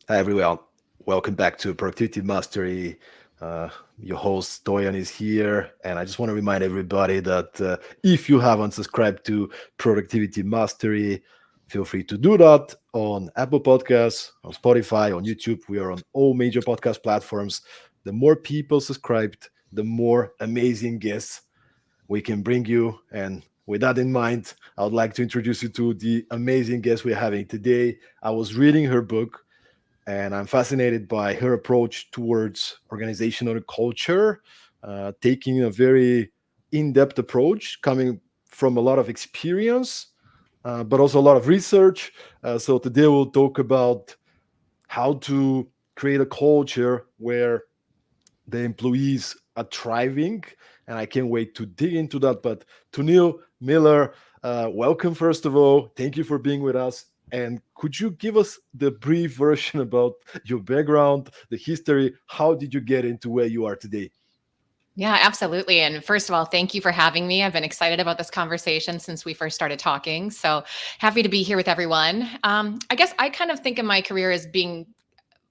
Hi everyone, welcome back to Productivity Mastery. Uh, your host Stoyan is here, and I just want to remind everybody that if you haven't subscribed to Productivity Mastery, feel free to do that on Apple Podcasts, on Spotify, on YouTube. We are on all major podcast platforms. The more people subscribed, the more amazing guests we can bring you. And with that in mind, I would like to introduce you to the amazing guest we're having today. I was reading her book and I'm fascinated by her approach towards organizational culture, taking a very in-depth approach, coming from a lot of experience, but also a lot of research. So today we'll talk about how to create a culture where the employees are thriving, and I can't wait to dig into that. But Tonille Miller, welcome first of all. Thank you for being with us. And could you give us the brief version about your background, the history? How did you get into where you are today? Yeah, absolutely. And first of all, thank you for having me. I've been excited about this conversation since we first started talking. So happy to be here with everyone. I guess I kind of think of my career as being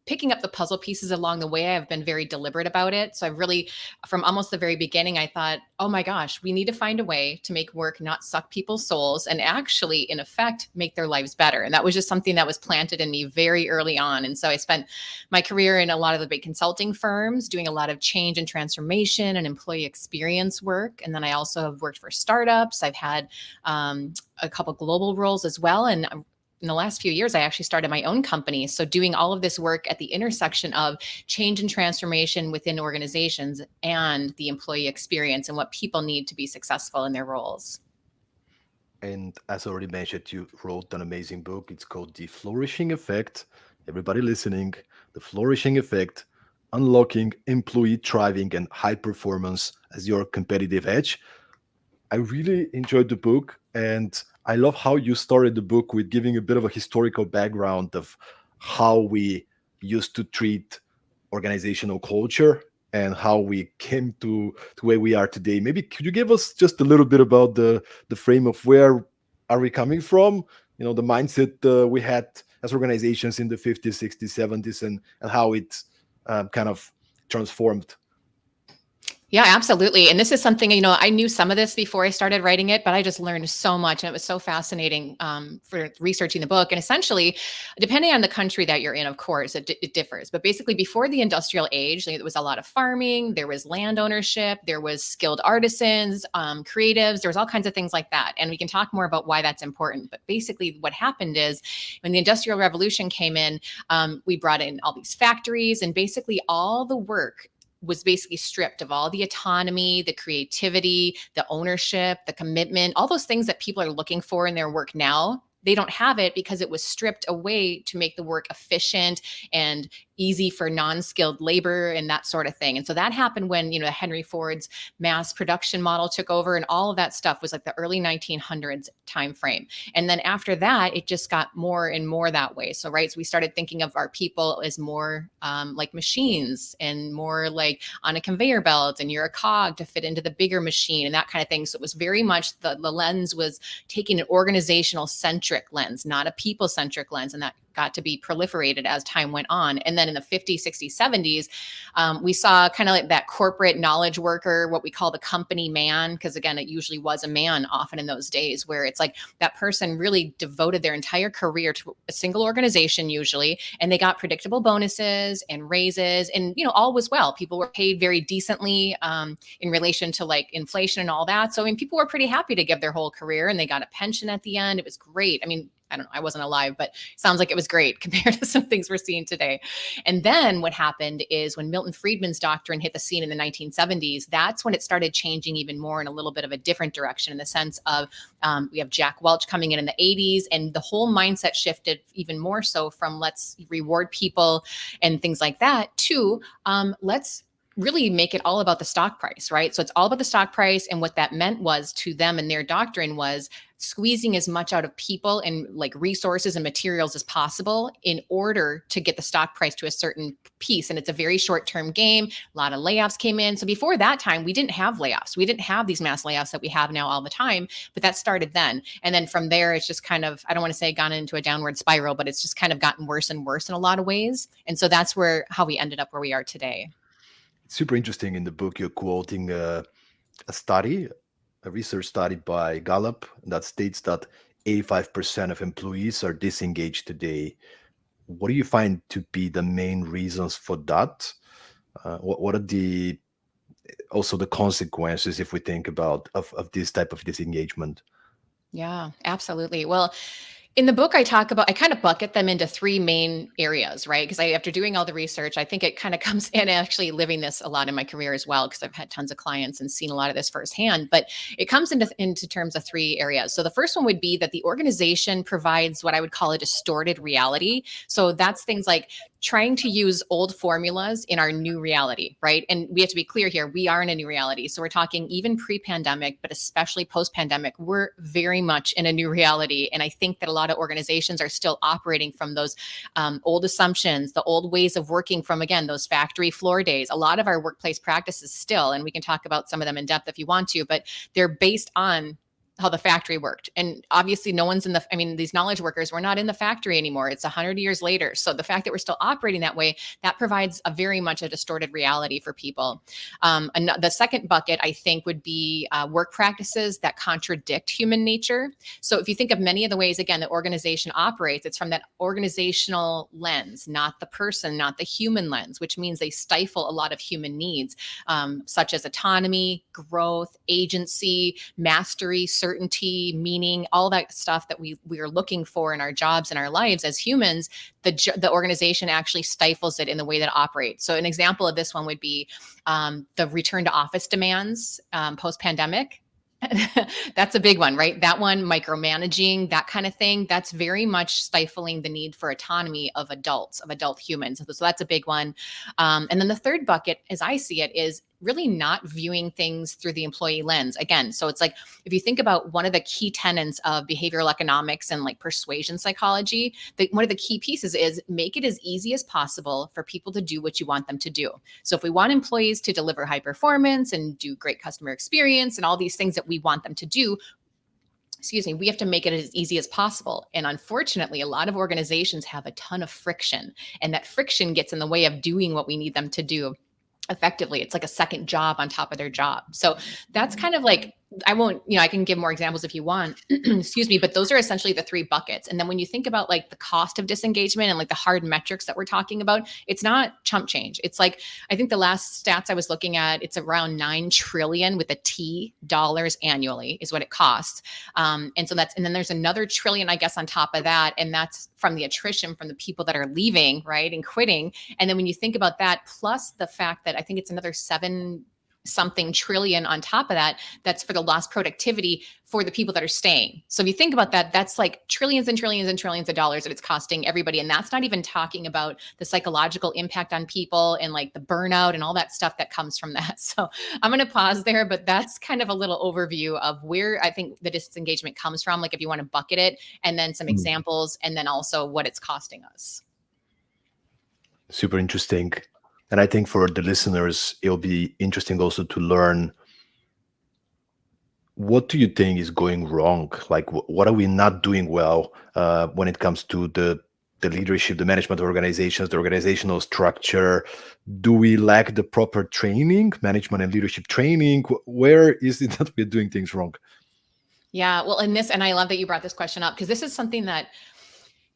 picking up the puzzle pieces along the way. I've been very deliberate about it. So I've really, from almost the very beginning, I thought, oh my gosh, we need to find a way to make work not suck people's souls and actually, in effect, make their lives better. And that was just something that was planted in me very early on. And so I spent my career in a lot of the big consulting firms, doing a lot of change and transformation and employee experience work. And then I also have worked for startups. I've had a couple global roles as well. And in the last few years, I actually started my own company. So doing all of this work at the intersection of change and transformation within organizations and the employee experience and what people need to be successful in their roles. And as already mentioned, you wrote an amazing book. It's called The Flourishing Effect. Everybody listening, The Flourishing Effect, Unlocking Employee Thriving and High Performance as Your Competitive Edge. I really enjoyed the book, and I love how you started the book with giving a bit of a historical background of how we used to treat organizational culture and how we came to where we are today. Maybe could you give us just a little bit about the frame of where are we coming from? You know, the mindset we had as organizations in the 50s, 60s, 70s, and how it kind of transformed. Yeah, absolutely. And this is something, I knew some of this before I started writing it, but I just learned so much. And it was so fascinating for researching the book. And essentially, depending on the country that you're in, of course, it differs. But basically, before the industrial age, there was a lot of farming, there was land ownership, there was skilled artisans, creatives, there was all kinds of things like that. And we can talk more about why that's important. But basically, what happened is when the Industrial Revolution came in, we brought in all these factories, and basically all the work was basically stripped of all the autonomy, the creativity, the ownership, the commitment, all those things that people are looking for in their work now. They don't have it because it was stripped away to make the work efficient and easy for non-skilled labor and that sort of thing. And so that happened when, Henry Ford's mass production model took over, and all of that stuff was like the early 1900s timeframe. And then after that, it just got more and more that way. So, right. So we started thinking of our people as more like machines and more like on a conveyor belt, and you're a cog to fit into the bigger machine and that kind of thing. So it was very much the lens was taking an organizational centric lens, not a people centric lens. And that got to be proliferated as time went on. And then in the 50s, 60s, 70s, we saw kind of like that corporate knowledge worker, what we call the company man, because again, it usually was a man often in those days, where it's like that person really devoted their entire career to a single organization usually, and they got predictable bonuses and raises, and all was well. People were paid very decently in relation to like inflation and all that. So I mean, people were pretty happy to give their whole career, and they got a pension at the end. It was great. I mean, I don't know, I wasn't alive, but sounds like it was great compared to some things we're seeing today. And then what happened is when Milton Friedman's doctrine hit the scene in the 1970s, that's when it started changing even more in a little bit of a different direction, in the sense of we have Jack Welch coming in the 80s, and the whole mindset shifted even more so from let's reward people and things like that to let's really make it all about the stock price, right? So it's all about the stock price. And what that meant was to them and their doctrine was squeezing as much out of people and like resources and materials as possible in order to get the stock price to a certain piece. And it's a very short-term game. A lot of layoffs came in. So before that time, we didn't have layoffs. We didn't have these mass layoffs that we have now all the time, but that started then. And then from there, it's just kind of, I don't want to say gone into a downward spiral, but it's just kind of gotten worse and worse in a lot of ways. And so that's how we ended up where we are today. It's super interesting. In the book, you're quoting a study, a research study by Gallup that states that 85% of employees are disengaged today. What do you find to be the main reasons for that? What are also the consequences, if we think about of this type of disengagement? Yeah, absolutely. Well, in the book, I kind of bucket them into three main areas, right? Because after doing all the research, I think it kind of comes in actually living this a lot in my career as well, because I've had tons of clients and seen a lot of this firsthand. But it comes into terms of three areas. So the first one would be that the organization provides what I would call a distorted reality. So that's things like trying to use old formulas in our new reality, right? And we have to be clear here, we are in a new reality. So we're talking even pre-pandemic, but especially post-pandemic, we're very much in a new reality. And I think that a lot of organizations are still operating from those old assumptions, the old ways of working from, again, those factory floor days. A lot of our workplace practices still, and we can talk about some of them in depth if you want to, but they're based on how the factory worked. And obviously these knowledge workers, we're not in the factory anymore. It's 100 years later. So the fact that we're still operating that way, that provides very much a distorted reality for people. And the second bucket, I think, would be work practices that contradict human nature. So if you think of many of the ways, again, the organization operates, it's from that organizational lens, not the person, not the human lens, which means they stifle a lot of human needs, such as autonomy, growth, agency, mastery, certainty, meaning, all that stuff that we are looking for in our jobs and our lives as humans. The organization actually stifles it in the way that it operates. So an example of this one would be the return to office demands post-pandemic. That's a big one, right? That one, micromanaging, that kind of thing, that's very much stifling the need for autonomy of adults, of adult humans. So that's a big one. And then the third bucket, as I see it, is really not viewing things through the employee lens. Again, so it's like, if you think about one of the key tenets of behavioral economics and like persuasion psychology, one of the key pieces is make it as easy as possible for people to do what you want them to do. So if we want employees to deliver high performance and do great customer experience and all these things that we want them to do, we have to make it as easy as possible. And unfortunately, a lot of organizations have a ton of friction, and that friction gets in the way of doing what we need them to do effectively. It's like a second job on top of their job. So that's kind of like, I can give more examples if you want, excuse me, but those are essentially the three buckets. And then when you think about like the cost of disengagement and like the hard metrics that we're talking about, it's not chump change. It's like, I think the last stats I was looking at, it's around 9 trillion with a T dollars annually is what it costs. And then there's another trillion, I guess, on top of that. And that's from the attrition from the people that are leaving, right, and quitting. And then when you think about that, plus the fact that I think it's another 7 something trillion on top of that, that's for the lost productivity for the people that are staying. So if you think about that, that's like trillions and trillions and trillions of dollars that it's costing everybody. And that's not even talking about the psychological impact on people and like the burnout and all that stuff that comes from that. So I'm going to pause there, but that's kind of a little overview of where I think the disengagement comes from. Like if you want to bucket it, and then some examples, and then also what it's costing us. Super interesting. And I think for the listeners, it'll be interesting also to learn, what do you think is going wrong? Like, what are we not doing well when it comes to the leadership, the management of organizations, the organizational structure? Do we lack the proper training, management and leadership training? Where is it that we're doing things wrong? Yeah, well, and I love that you brought this question up, because this is something that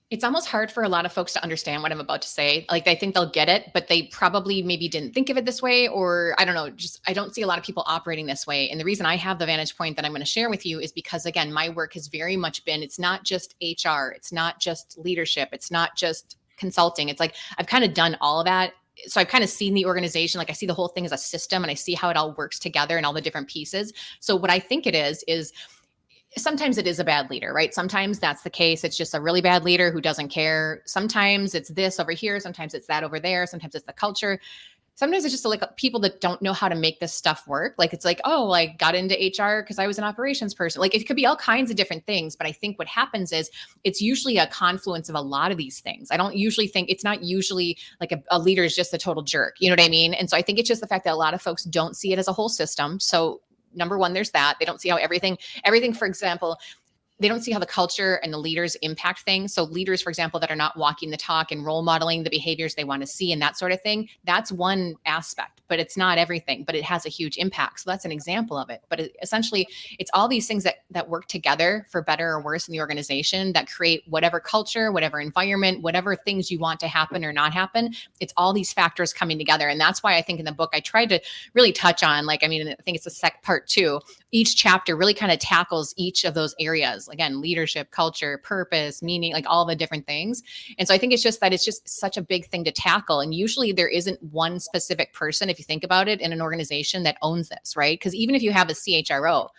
it's almost hard for a lot of folks to understand what I'm about to say. Like, they think they'll get it, but they probably maybe didn't think of it this way, or I don't know, I don't see a lot of people operating this way. And the reason I have the vantage point that I'm going to share with you is because, again, my work has very much been, it's not just HR, it's not just leadership, it's not just consulting. It's like, I've kind of done all of that. So I've kind of seen the organization, like I see the whole thing as a system, and I see how it all works together and all the different pieces. So what I think it is sometimes it is a bad leader, right? Sometimes that's the case. It's just a really bad leader who doesn't care. Sometimes it's this over here. Sometimes it's that over there. Sometimes it's the culture. sometimes it's just like people that don't know how to make this stuff work. Like it's like, oh, I got into HR because I was an operations person. Like it could be all kinds of different things. But I think what happens is it's usually a confluence of a lot of these things. I don't usually think it's not usually like a leader is just a total jerk. You know what I mean? And so I think it's just the fact that a lot of folks don't see it as a whole system. So number one, there's that. They don't see how everything, for example, they don't see how the culture and the leaders impact things. So leaders, for example, that are not walking the talk and role modeling the behaviors they want to see and that sort of thing, that's one aspect, but it's not everything, but it has a huge impact. So that's an example of it. But essentially, it's all these things that work together for better or worse in the organization that create whatever culture, whatever environment, whatever things you want to happen or not happen. It's all these factors coming together. And that's why I think in the book, I tried to really touch on, like, I mean, I think it's the part 2. Each chapter really kind of tackles each of those areas. Again, leadership, culture, purpose, meaning, like all the different things. And so I think it's just such a big thing to tackle. And usually there isn't one specific person, if you think about it, in an organization that owns this, right? Because even if you have a CHRO,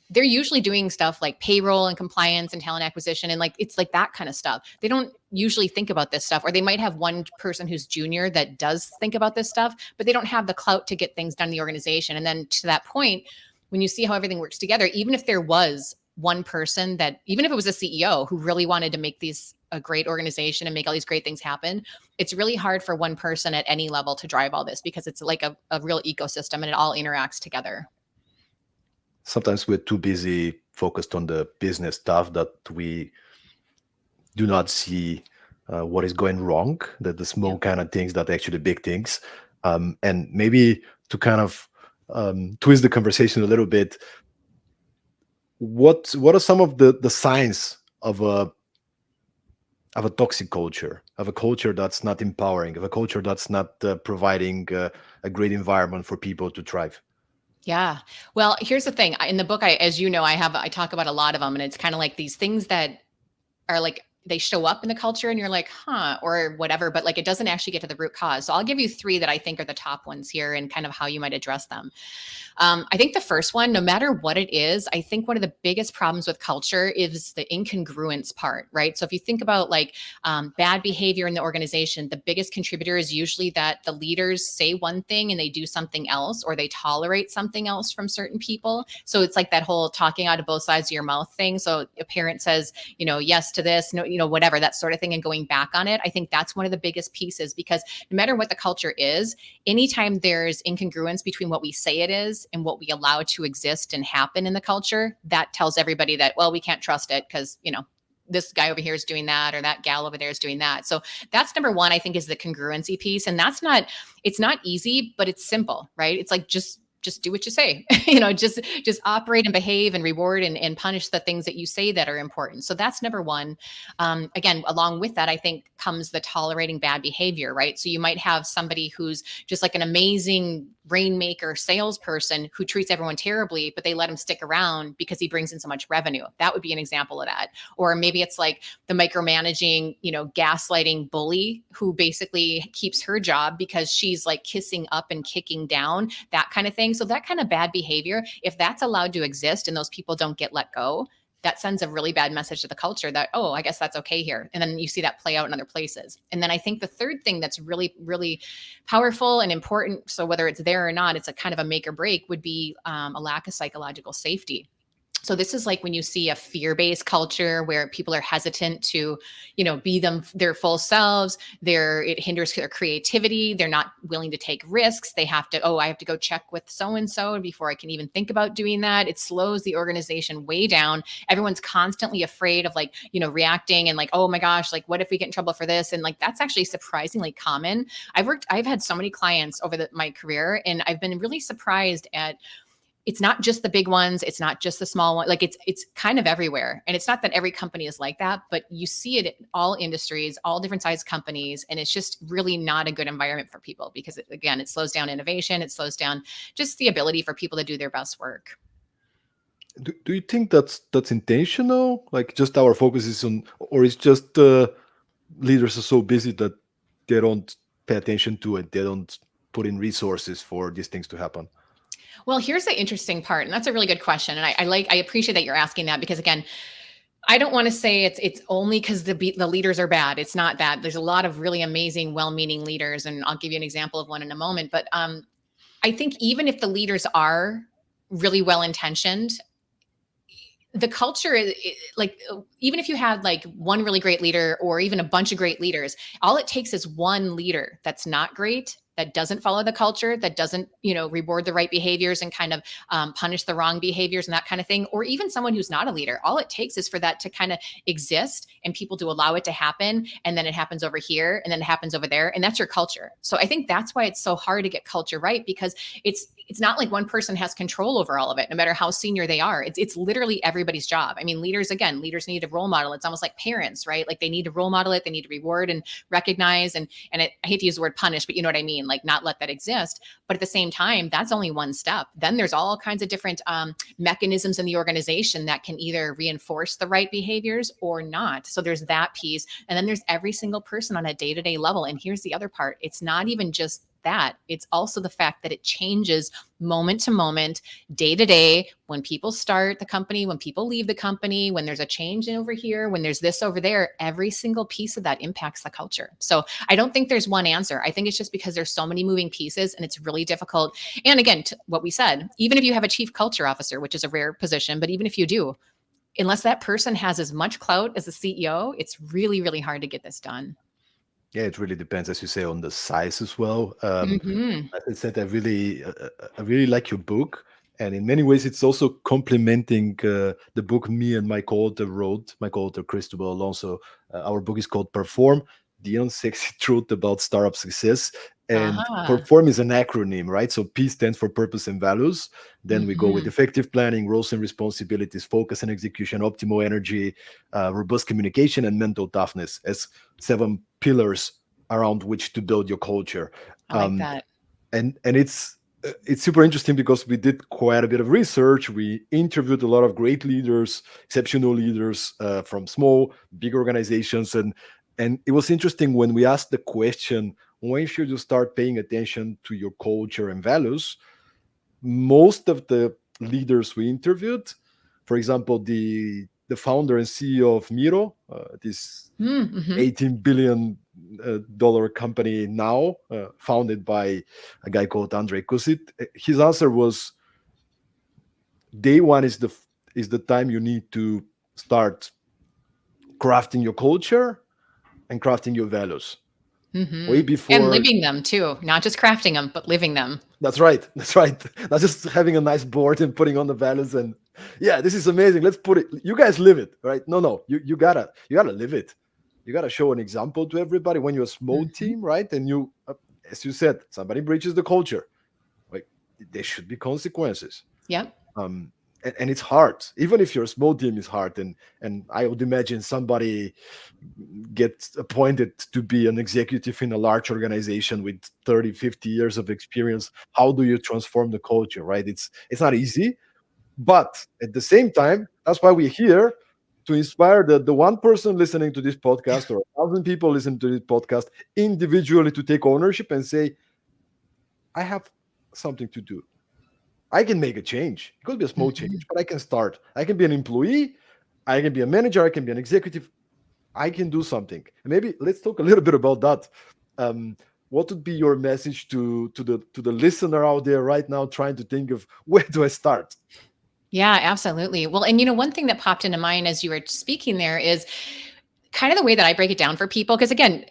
they're usually doing stuff like payroll and compliance and talent acquisition. And like, it's like that kind of stuff. They don't usually think about this stuff, or they might have one person who's junior that does think about this stuff, but they don't have the clout to get things done in the organization. And then to that point, when you see how everything works together, even if there was one person that, even if it was a CEO who really wanted to make these a great organization and make all these great things happen, it's really hard for one person at any level to drive all this, because it's like a real ecosystem and it all interacts together. Sometimes we're too busy focused on the business stuff that we do not see what is going wrong, that the small kind of things that are actually big things. And maybe to kind of twist the conversation a little bit, what are some of the signs of a toxic culture, of a culture that's not empowering, of a culture that's not providing a great environment for people to thrive? Yeah. Well, here's the thing. In the book, as you know, I talk about a lot of them, and it's kind of like these things that are like, they show up in the culture and you're like, huh, or whatever, but like, it doesn't actually get to the root cause. So I'll give you 3 that I think are the top ones here and kind of how you might address them. I think the first one, no matter what it is, I think one of the biggest problems with culture is the incongruence part, right? So if you think about like bad behavior in the organization, the biggest contributor is usually that the leaders say one thing and they do something else, or they tolerate something else from certain people. So it's like that whole talking out of both sides of your mouth thing. So a parent says, yes to this, no, whatever, that sort of thing, and going back on it. I think that's one of the biggest pieces, because no matter what the culture is, anytime there's incongruence between what we say it is and what we allow to exist and happen in the culture, that tells everybody that, well, we can't trust it because, this guy over here is doing that, or that gal over there is doing that. So that's number one, I think, is the congruency piece. And it's not easy, but it's simple, right? It's like, just do what you say, just operate and behave and reward and punish the things that you say that are important. So that's number one. Again, along with that, I think comes the tolerating bad behavior, right? So you might have somebody who's just like an amazing rainmaker salesperson who treats everyone terribly, but they let him stick around because he brings in so much revenue. That would be an example of that. Or maybe it's like the micromanaging, gaslighting bully who basically keeps her job because she's like kissing up and kicking down, that kind of thing. So that kind of bad behavior, if that's allowed to exist and those people don't get let go, that sends a really bad message to the culture that, oh, I guess that's okay here. And then you see that play out in other places. And then I think the third thing that's really, really powerful and important, so whether it's there or not, it's a kind of a make or break, would be a lack of psychological safety. So this is like when you see a fear-based culture where people are hesitant to, be their full selves. It hinders their creativity. They're not willing to take risks. They have to, I have to go check with so-and-so before I can even think about doing that. It slows the organization way down. Everyone's constantly afraid of reacting and like, oh my gosh, like what if we get in trouble for this? And like, that's actually surprisingly common. I've had so many clients over my career, and I've been really surprised at, it's not just the big ones. It's not just the small one. Like it's kind of everywhere. And it's not that every company is like that, but you see it in all industries, all different size companies. And it's just really not a good environment for people because it slows down innovation. It slows down just the ability for people to do their best work. Do you think that's intentional? Like just our focus is on, or is just leaders are so busy that they don't pay attention to it. They don't put in resources for these things to happen. Well, here's the interesting part, and that's a really good question. And I appreciate that you're asking that because, again, I don't want to say it's only because the leaders are bad. It's not that. There's a lot of really amazing, well-meaning leaders, and I'll give you an example of one in a moment. But I think even if the leaders are really well-intentioned, the culture is like, even if you had like one really great leader or even a bunch of great leaders, all it takes is one leader that's not great, that doesn't follow the culture, that doesn't, reward the right behaviors and kind of punish the wrong behaviors and that kind of thing, or even someone who's not a leader. All it takes is for that to kind of exist and people to allow it to happen, and then it happens over here and then it happens over there, and that's your culture. So I think that's why it's so hard to get culture right, because it's not like one person has control over all of it, no matter how senior they are. It's literally everybody's job. I mean, leaders need a role model. It's almost like parents, right? Like they need to role model it. They need to reward and recognize. And I hate to use the word punish, but you know what I mean? Like not let that exist. But at the same time, that's only one step. Then there's all kinds of different mechanisms in the organization that can either reinforce the right behaviors or not. So there's that piece. And then there's every single person on a day-to-day level. And here's the other part. It's not even just that. It's also the fact that it changes moment to moment, day to day, when people start the company, when people leave the company, when there's a change over here, when there's this over there, every single piece of that impacts the culture. So I don't think there's one answer. I think it's just because there's so many moving pieces and it's really difficult. And again, what we said, even if you have a chief culture officer, which is a rare position, but even if you do, unless that person has as much clout as the CEO, it's really, really hard to get this done. Yeah, it really depends, as you say, on the size as well. Mm-hmm. As I said, I really like your book, and in many ways, it's also complementing the book me and my co-author wrote. My co-author Cristobal Alonso. Our book is called "Perform: The Unsexy Truth About Startup Success." And Uh-huh. perform is an acronym, right? So P stands for purpose and values. Then we go with Mm-hmm. effective planning, roles and responsibilities, focus and execution, optimal energy, robust communication, and mental toughness as 7 pillars around which to build your culture. I like Um, that. and it's super interesting because we did quite a bit of research. We interviewed a lot of great leaders, exceptional leaders from small, big organizations, and it was interesting when we asked the question, when should you start paying attention to your culture and values? Most of the leaders we interviewed, for example, the founder and CEO of Miro, this Mm-hmm. 18 billion dollar company now, founded by a guy called Andrei Kusit. His answer was, day one is the time you need to start crafting your culture and crafting your values. Way Mm-hmm. And before. living them too, not just crafting them, but living them. That's right. That's right. Not just having a nice board and putting on the values and, yeah, this is amazing. Let's put it. You guys live it, right? No. You gotta live it. You gotta show an example to everybody when you're a small Mm-hmm. team, right? And as you said, somebody breaches the culture. Like, there should be consequences. Yep. And it's hard. Even if you're a small team, it's hard. And I would imagine somebody gets appointed to be an executive in a large organization with 30, 50 years of experience. How do you transform the culture, right? It's not easy, but at the same time, that's why we're here, to inspire the one person listening to this podcast, or 1,000 people listening to this podcast, individually, to take ownership and say, I have something to do. I can make a change. It could be a small Mm-hmm. change, but I can start. I can be an employee, I can be a manager, I can be an executive. I can do something. And maybe let's talk a little bit about that. Um, what would be your message to the listener out there right now, trying to think of, where do I start? Yeah, absolutely. Well, and one thing that popped into mind as you were speaking there is kind of the way that I break it down for people. Because again,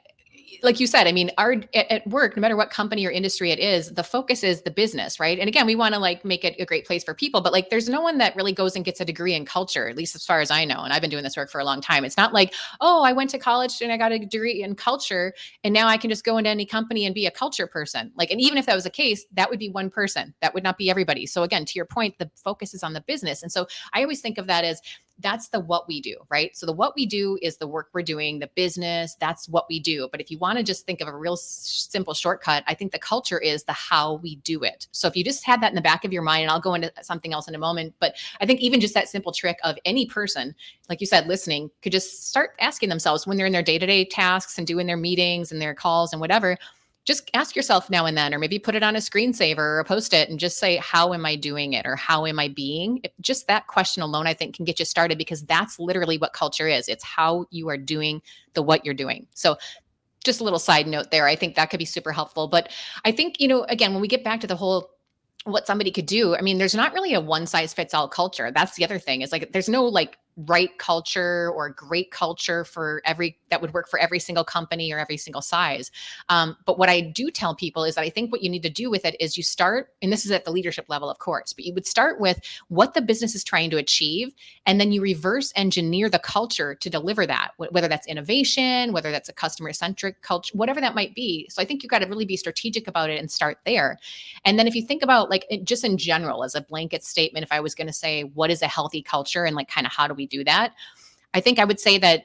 like you said, I mean, at work, no matter what company or industry it is, the focus is the business, right? And again, we want to like make it a great place for people, but like, there's no one that really goes and gets a degree in culture, at least as far as I know. And I've been doing this work for a long time. It's not like, oh, I went to college and I got a degree in culture, and now I can just go into any company and be a culture person. Like, and even if that was the case, that would be one person. That would not be everybody. So again, to your point, the focus is on the business. And so I always think of that as, that's the what we do, right? So the what we do is the work we're doing, the business, that's what we do. But if you want to just think of a real simple shortcut, I think the culture is the how we do it. So if you just had that in the back of your mind, and I'll go into something else in a moment, but I think even just that simple trick of any person, like you said, listening, could just start asking themselves when they're in their day-to-day tasks and doing their meetings and their calls and whatever, just ask yourself now and then, or maybe put it on a screensaver or a post-it and just say, how am I doing it? Or how am I being? Just that question alone, I think, can get you started, because that's literally what culture is. It's how you are doing what you're doing. So just a little side note there. I think that could be super helpful. But I think, again, when we get back to the whole what somebody could do, I mean, there's not really a one size fits all culture. That's the other thing, is like there's no like right culture or great culture for every that would work for every single company or every single size. But what I do tell people is that I think what you need to do with it is you start, and this is at the leadership level, of course, but you would start with what the business is trying to achieve, and then you reverse engineer the culture to deliver that, whether that's innovation, whether that's a customer centric culture, whatever that might be. So I think you've got to really be strategic about it and start there. And then if you think about like just in general as a blanket statement, if I was going to say what is a healthy culture and like kind of how do we do that, I think I would say that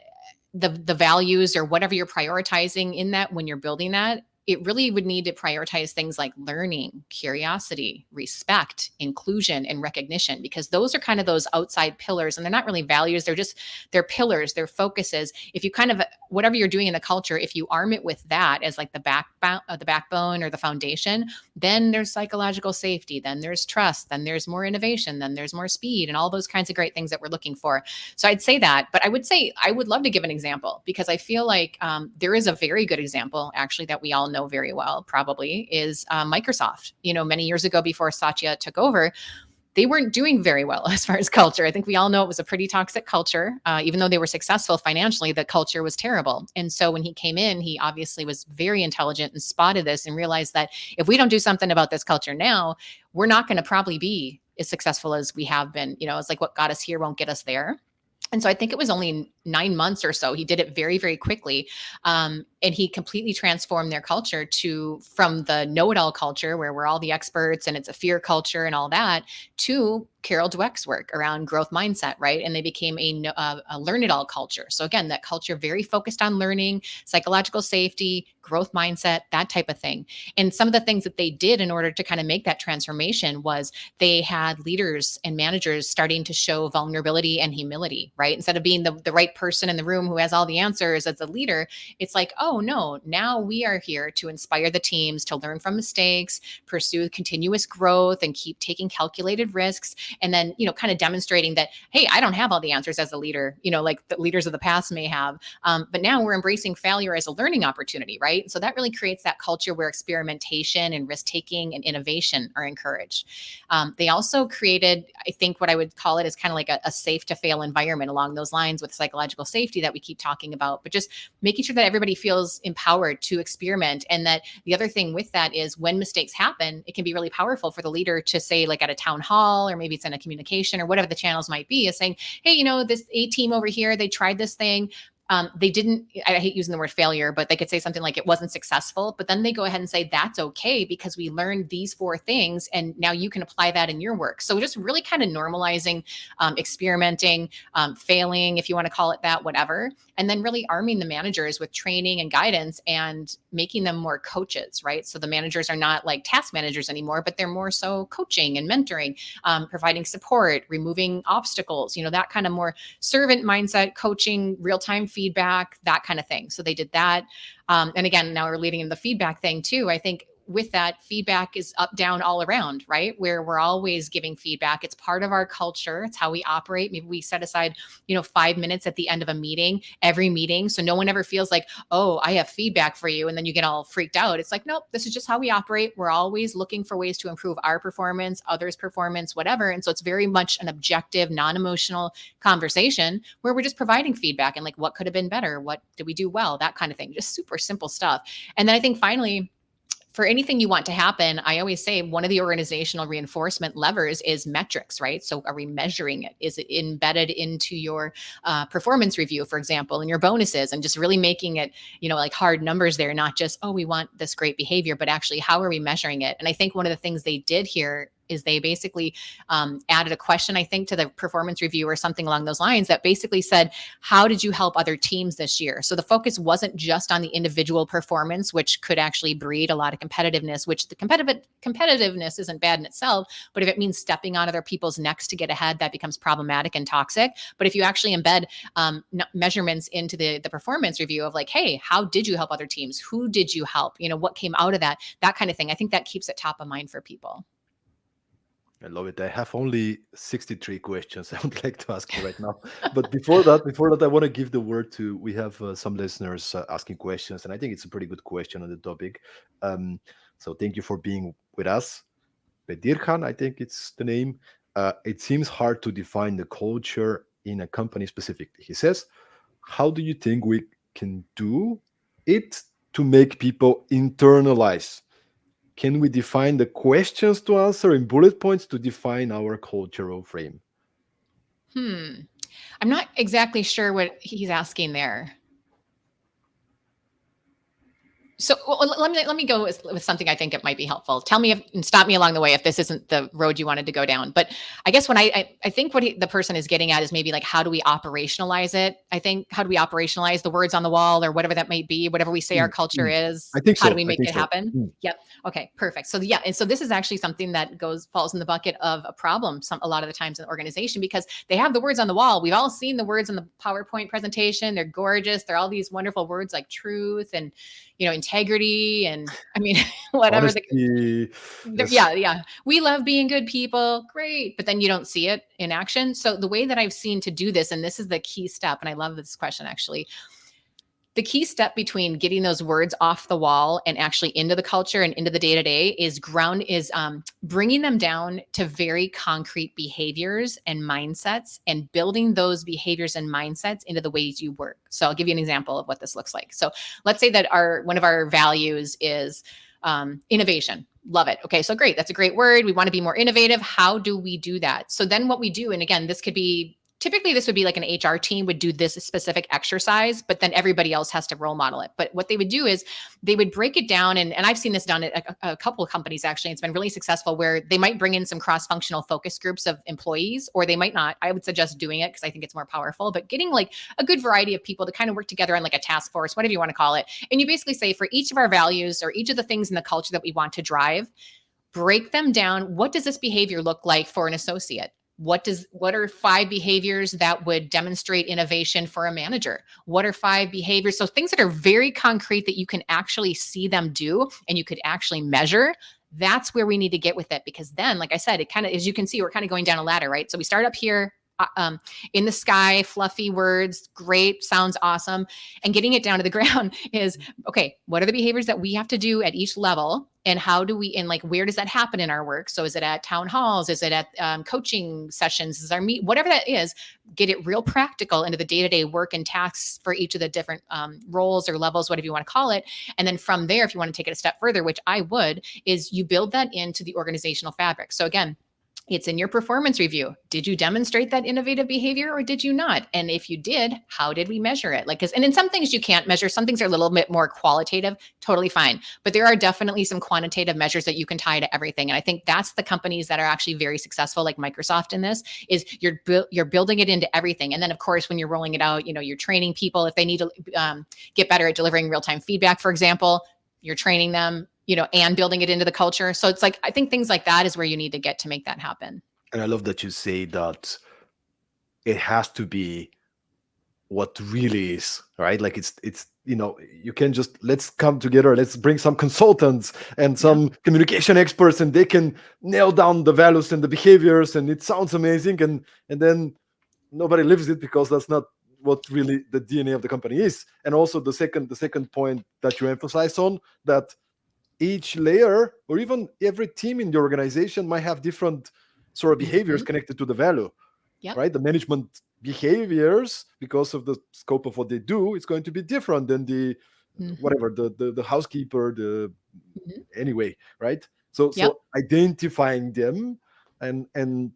the values or whatever you're prioritizing in that when you're building that, it really would need to prioritize things like learning, curiosity, respect, inclusion, and recognition, because those are kind of those outside pillars, and they're not really values. They're pillars, they're focuses. If you kind of, whatever you're doing in the culture, if you arm it with that as like the backbone or the foundation, then there's psychological safety, then there's trust, then there's more innovation, then there's more speed, and all those kinds of great things that we're looking for. So I'd say that, but I would say I would love to give an example, because I feel like there is a very good example actually that we all know very well, probably, is Microsoft. Many years ago, before Satya took over, they weren't doing very well as far as culture. I think we all know it was a pretty toxic culture. Even though they were successful financially, the culture was terrible. And so when he came in, he obviously was very intelligent and spotted this and realized that if we don't do something about this culture now, we're not going to probably be as successful as we have been. It's like what got us here won't get us there. And so I think it was only 9 months or so. He did it very, very quickly. And he completely transformed their culture from the know-it-all culture where we're all the experts and it's a fear culture and all that, to Carol Dweck's work around growth mindset, right? And they became a learn-it-all culture. So again, that culture very focused on learning, psychological safety, growth mindset, that type of thing. And some of the things that they did in order to kind of make that transformation was they had leaders and managers starting to show vulnerability and humility, right? Instead of being the right person in the room who has all the answers as a leader, it's like, oh no, now we are here to inspire the teams to learn from mistakes, pursue continuous growth, and keep taking calculated risks. And then, kind of demonstrating that, hey, I don't have all the answers as a leader, like the leaders of the past may have. But now we're embracing failure as a learning opportunity, right? So that really creates that culture where experimentation and risk-taking and innovation are encouraged. They also created, I think what I would call it is kind of like a safe to fail environment along those lines with psychological safety that we keep talking about, but just making sure that everybody feels empowered to experiment. And that the other thing with that is when mistakes happen, it can be really powerful for the leader to say, like at a town hall, or maybe it's in a communication or whatever the channels might be, is saying, hey, this A team over here, they tried this thing. They didn't, I hate using the word failure, but they could say something like it wasn't successful, but then they go ahead and say, that's okay, because we learned these 4 things and now you can apply that in your work. So just really kind of normalizing, experimenting, failing, if you want to call it that, whatever. And then really arming the managers with training and guidance and making them more coaches, right? So the managers are not like task managers anymore, but they're more so coaching and mentoring, providing support, removing obstacles, that kind of more servant mindset, coaching, real-time feedback, that kind of thing. So they did that. And again, now we're leading in the feedback thing too. I think with that, feedback is up, down, all around, right? Where we're always giving feedback. It's part of our culture. It's how we operate. Maybe we set aside, 5 minutes at the end of a meeting, every meeting. So no one ever feels like, oh, I have feedback for you. And then you get all freaked out. It's like, nope, this is just how we operate. We're always looking for ways to improve our performance, others' performance, whatever. And so it's very much an objective, non-emotional conversation where we're just providing feedback and like, what could have been better? What did we do well? That kind of thing, just super simple stuff. And then I think finally, for anything you want to happen, I always say one of the organizational reinforcement levers is metrics, right? So are we measuring it? Is it embedded into your performance review, for example, and your bonuses, and just really making it, like hard numbers there, not just, oh, we want this great behavior, but actually how are we measuring it? And I think one of the things they did here is they basically added a question, I think, to the performance review or something along those lines that basically said, how did you help other teams this year? So the focus wasn't just on the individual performance, which could actually breed a lot of competitiveness, which the competitiveness isn't bad in itself, but if it means stepping on other people's necks to get ahead, that becomes problematic and toxic. But if you actually embed measurements into the performance review of like, hey, how did you help other teams? Who did you help? What came out of that kind of thing. I think that keeps it top of mind for people. I love it. I have only 63 questions I would like to ask you right now. But before that, I want to give the word to, we have some listeners asking questions, and I think it's a pretty good question on the topic. So thank you for being with us. Bedirhan, I think it's the name. It seems hard to define the culture in a company specifically. He says, how do you think we can do it to make people internalize? Can we define the questions to answer in bullet points to define our cultural frame? I'm not exactly sure what he's asking there. So let me go with something I think it might be helpful. Tell me and stop me along the way if this isn't the road you wanted to go down. But I guess when I think what the person is getting at is maybe like, how do we operationalize it? I think, how do we operationalize the words on the wall or whatever that may be, whatever we say our culture is? I think how so. do we I make think it so. happen? Yep. Okay, perfect. So yeah, and so this is actually something that falls in the bucket of a problem a lot of the times in the organization, because they have the words on the wall. We've all seen the words on the PowerPoint presentation. They're gorgeous. They're all these wonderful words like truth and integrity and I mean, whatever. Honesty, yes. Yeah. We love being good people. Great. But then you don't see it in action. So the way that I've seen to do this, and this is the key step, and I love this question actually, the key step between getting those words off the wall and actually into the culture and into the day-to-day is bringing them down to very concrete behaviors and mindsets and building those behaviors and mindsets into the ways you work. So I'll give you an example of what this looks like. So let's say that one of our values is innovation. Love it. Okay, so great. That's a great word. We want to be more innovative. How do we do that? So then what we do, and again, typically this would be like an HR team would do this specific exercise, but then everybody else has to role model it. But what they would do is they would break it down. And I've seen this done at a couple of companies, actually. It's been really successful where they might bring in some cross-functional focus groups of employees, or they might not. I would suggest doing it because I think it's more powerful, but getting like a good variety of people to kind of work together on like a task force, whatever you want to call it. And you basically say for each of our values or each of the things in the culture that we want to drive, break them down. What does this behavior look like for an associate? What are 5 behaviors that would demonstrate innovation for a manager? What are 5 behaviors? So things that are very concrete that you can actually see them do and you could actually measure. That's where we need to get with it, because then, like I said, it kind of, as you can see, we're kind of going down a ladder, right? So we start up here in the sky, fluffy words, great, sounds awesome. And getting it down to the ground is, okay, what are the behaviors that we have to do at each level? And how do we, and like, where does that happen in our work? So is it at town halls? Is it at coaching sessions? Is our whatever that is, get it real practical into the day-to-day work and tasks for each of the different roles or levels, whatever you want to call it. And then from there, if you want to take it a step further, which I would, is you build that into the organizational fabric. So again, it's in your performance review. Did you demonstrate that innovative behavior or did you not? And if you did, how did we measure it? And in some things you can't measure. Some things are a little bit more qualitative, totally fine. But there are definitely some quantitative measures that you can tie to everything. And I think that's the companies that are actually very successful, like Microsoft in this, is you're building it into everything. And then of course, when you're rolling it out, you're training people if they need to get better at delivering real-time feedback, for example, you're training them, and building it into the culture. So it's like, I think things like that is where you need to get to make that happen. And I love that you say that it has to be what really is, right? Like it's you can just, let's come together, let's bring some consultants and some communication experts, and they can nail down the values and the behaviors, and it sounds amazing, and then nobody lives it because that's not what really the DNA of the company is. And also the second point that you emphasize on, that each layer or even every team in the organization might have different sort of behaviors connected to the value, right? The management behaviors, because of the scope of what they do, it's going to be different than the whatever, the housekeeper, anyway, right? So identifying them and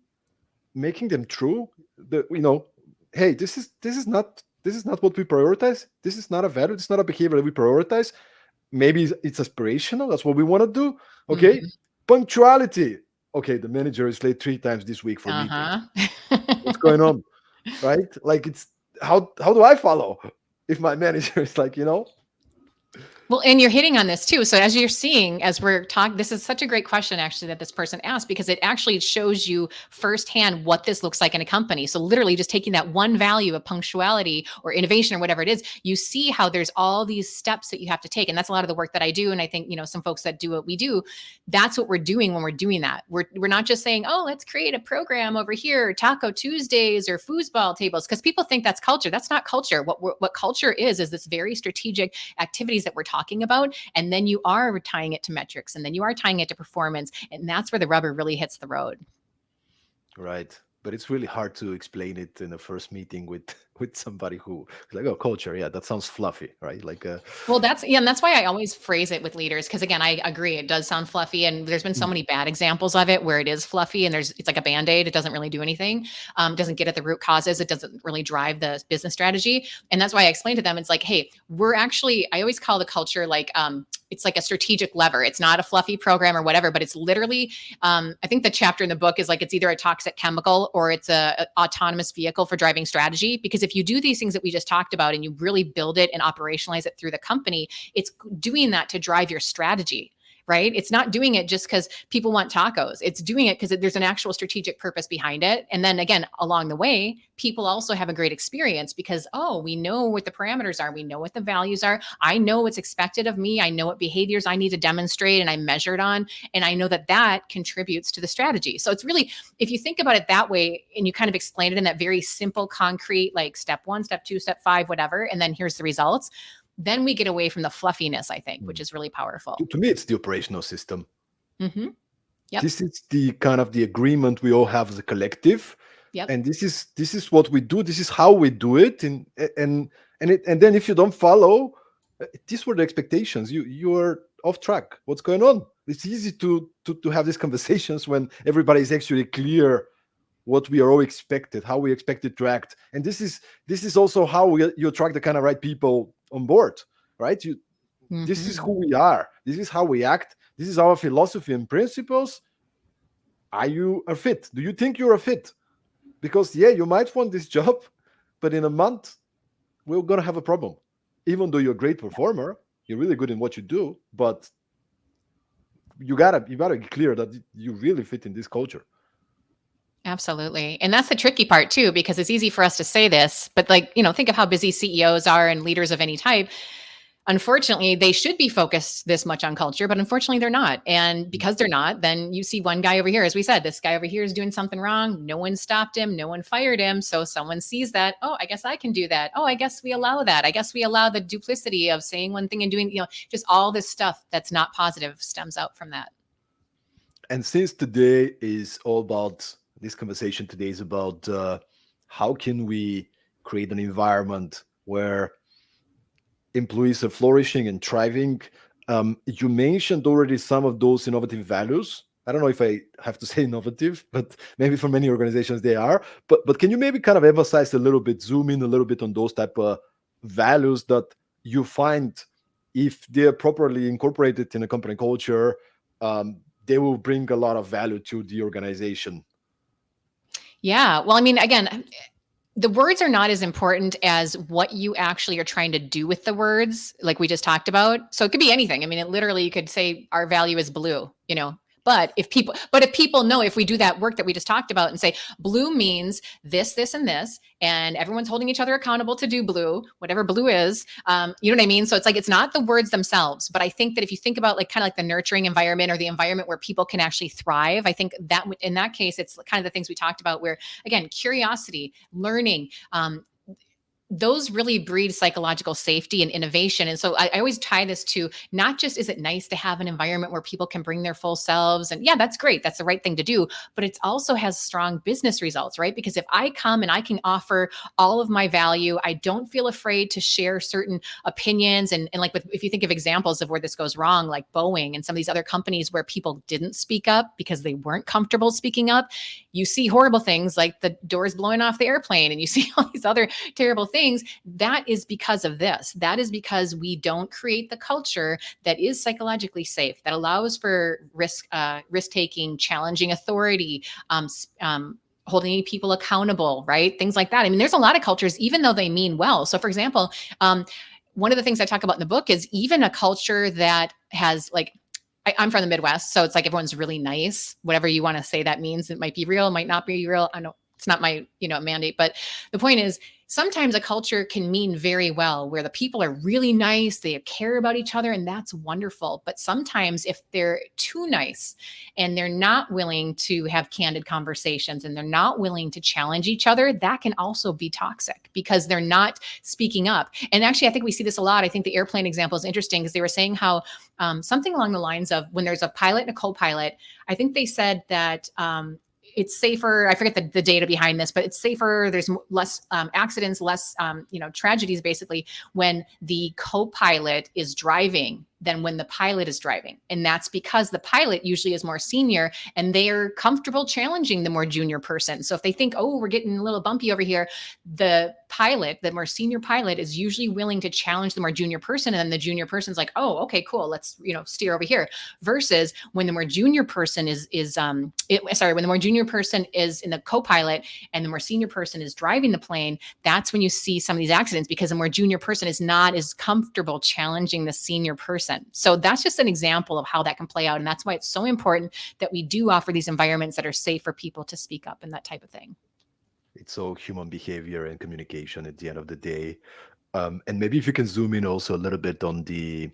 making them true, hey, this is not what we prioritize. This is not a value. This is not a behavior that we prioritize. Maybe it's aspirational. That's what we want to do. Okay. Punctuality. okay, the manager is late 3 times this week for meetings. What's Uh-huh. going on? Right? Like, it's how do I follow if my manager is like, Well, and you're hitting on this too. So as you're seeing, as we're talking, this is such a great question actually that this person asked, because it actually shows you firsthand what this looks like in a company. So literally just taking that one value of punctuality or innovation or whatever it is, you see how there's all these steps that you have to take. And that's a lot of the work that I do. And I think, some folks that do what we do, that's what we're doing when we're doing that. We're not just saying, oh, let's create a program over here, Taco Tuesdays or foosball tables, because people think that's culture. That's not culture. What culture is this very strategic activities that we're talking about. And then you are tying it to metrics, and then you are tying it to performance. And that's where the rubber really hits the road. right? But it's really hard to explain it in a first meeting with with somebody who's like, oh, culture, yeah, that sounds fluffy, right? Like, Well, and that's why I always phrase it with leaders, because again, I agree it does sound fluffy, and there's been so many bad examples of it where it is fluffy, and it's like a band-aid. It doesn't really do anything. Doesn't get at the root causes. It doesn't really drive the business strategy, and that's why I explain to them. It's like, hey, I always call the culture like it's like a strategic lever. It's not a fluffy program or whatever, but it's literally. I think the chapter in the book is like it's either a toxic chemical or it's a autonomous vehicle for driving strategy. Because if you do these things that we just talked about and you really build it and operationalize it through the company, it's doing that to drive your strategy, right? It's not doing it just because people want tacos. It's doing it because there's an actual strategic purpose behind it. And then again, along the way, people also have a great experience because, oh, we know what the parameters are. We know what the values are. I know what's expected of me. I know what behaviors I need to demonstrate and I measured on. And I know that that contributes to the strategy. So it's really, if you think about it that way and you kind of explain it in that very simple, concrete, like step 1, step 2, step 5, whatever, and then here's the results, then we get away from the fluffiness, I think, which is really powerful. to me, it's the operational system. Mm-hmm. Yep. This is the kind of the agreement we all have as a collective, Yep. and this is what we do. This is how we do it, and then if you don't follow, these were the expectations. You are off track. What's going on? It's easy to have these conversations when everybody is actually clear what we are all expected, how we expected to act, and this is also how you attract the kind of right people on board, right? This is Mm-hmm. who we are. This is how we act. This is our philosophy and principles. Are you a fit? Do you think you're a fit? Because yeah, you might want this job, but in a month we're gonna have a problem. Even though you're a great performer, you're really good in what you do, but you gotta be clear that you really fit in this culture. Absolutely. And that's the tricky part too, because it's easy for us to say this, but like, think of how busy CEOs are and leaders of any type. Unfortunately, they should be focused this much on culture, but unfortunately they're not. And because they're not, then you see one guy over here, as we said, this guy over here is doing something wrong. No one stopped him. No one fired him. So someone sees that. Oh, I guess I can do that. Oh, I guess we allow that. I guess we allow the duplicity of saying one thing and doing, just all this stuff that's not positive stems out from that. And since today is all about this conversation today is about how can we create an environment where employees are flourishing and thriving. You mentioned already some of those innovative values. I don't know if I have to say innovative, but maybe for many organizations they are. But can you maybe kind of emphasize a little bit, zoom in a little bit on those type of values that you find if they're properly incorporated in a company culture, they will bring a lot of value to the organization. Yeah. Well, I mean, again, the words are not as important as what you actually are trying to do with the words, like we just talked about. So it could be anything. I mean, it literally, you could say our value is blue. But if people know, if we do that work that we just talked about and say blue means this, and this, and everyone's holding each other accountable to do blue, whatever blue is, you know what I mean? So it's like, it's not the words themselves, but I think that if you think about like kind of like the nurturing environment or the environment where people can actually thrive, I think that in that case, it's kind of the things we talked about where, again, curiosity, learning, those really breed psychological safety and innovation. And so I always tie this to not just, is it nice to have an environment where people can bring their full selves? And yeah, that's great. That's the right thing to do. But it also has strong business results, right? Because if I come and I can offer all of my value, I don't feel afraid to share certain opinions. And like if you think of examples of where this goes wrong, like Boeing and some of these other companies where people didn't speak up because they weren't comfortable speaking up, you see horrible things like the doors blowing off the airplane and you see all these other terrible things. things, that is because of this. That is because we don't create the culture that is psychologically safe, that allows for risk taking, challenging authority, holding people accountable, right? Things like that. I mean, there's a lot of cultures, even though they mean well. So, for example, one of the things I talk about in the book is even a culture that has like, I'm from the Midwest, so it's like everyone's really nice. Whatever you want to say that means, it might be real, might not be real. I know it's not my, mandate, but the point is sometimes a culture can mean very well where the people are really nice, they care about each other, and that's wonderful. But sometimes if they're too nice and they're not willing to have candid conversations and they're not willing to challenge each other, that can also be toxic because they're not speaking up. And actually, I think we see this a lot. I think the airplane example is interesting because they were saying how something along the lines of when there's a pilot and a co-pilot, I think they said that it's safer. I forget the data behind this, but it's safer. There's less accidents, less tragedies, basically, when the co-pilot is driving than when the pilot is driving. And that's because the pilot usually is more senior and they're comfortable challenging the more junior person. So if they think, oh, we're getting a little bumpy over here, the pilot, the more senior pilot, is usually willing to challenge the more junior person. And then the junior person's like, oh, okay, cool. Let's, steer over here. Versus when the more junior person when the more junior person is in the co-pilot and the more senior person is driving the plane, that's when you see some of these accidents because the more junior person is not as comfortable challenging the senior person. So that's just an example of how that can play out. And that's why it's so important that we do offer these environments that are safe for people to speak up and that type of thing. It's all human behavior and communication at the end of the day. And maybe if you can zoom in also a little bit on the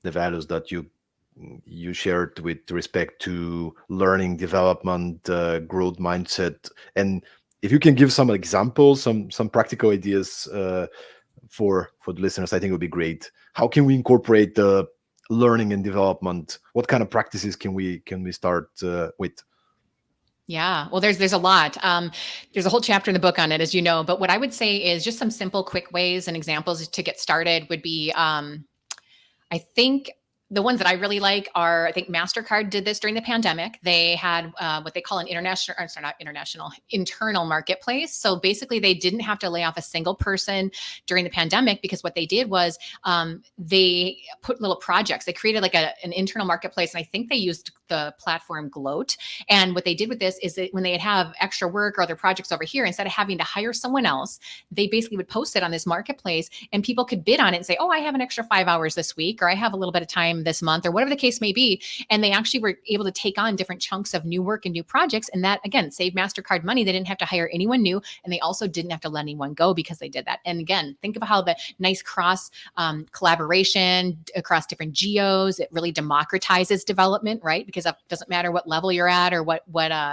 values that you shared with respect to learning, development, growth mindset, and if you can give some examples, some practical ideas for the listeners, I think it would be great. How can we incorporate the learning and development? What kind of practices can we start with? Yeah, well, there's a lot. There's a whole chapter in the book on it, as you know. But what I would say is just some simple, quick ways and examples to get started would be, I think the ones that I really like are, I think MasterCard did this during the pandemic. They had what they call an internal marketplace. So basically they didn't have to lay off a single person during the pandemic because what they did was they put little projects. They created like an internal marketplace. And I think they used the platform Gloat. And what they did with this is that when they have extra work or other projects over here, instead of having to hire someone else, they basically would post it on this marketplace and people could bid on it and say, oh, I have an extra 5 hours this week, or I have a little bit of time this month, or whatever the case may be. And they actually were able to take on different chunks of new work and new projects. And that, again, saved MasterCard money. They didn't have to hire anyone new. And they also didn't have to let anyone go because they did that. And again, think of how the nice cross collaboration across different geos, it really democratizes development, right? Because it doesn't matter what level you're at or what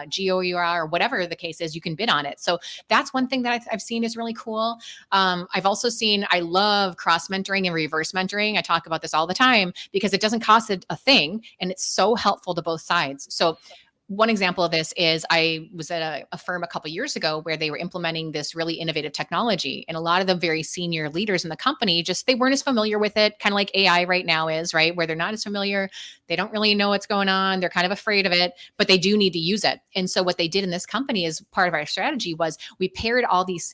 geo you are, or whatever the case is, you can bid on it. So that's one thing that I've seen is really cool. I've also seen, I love cross mentoring and reverse mentoring. I talk about this all the time because it doesn't cost a thing and it's so helpful to both sides. So one example of this is I was at a firm a couple of years ago where they were implementing this really innovative technology. And a lot of the very senior leaders in the company, they weren't as familiar with it, kind of like AI right now is, right? Where they're not as familiar. They don't really know what's going on. They're kind of afraid of it, but they do need to use it. And so what they did in this company as part of our strategy was we paired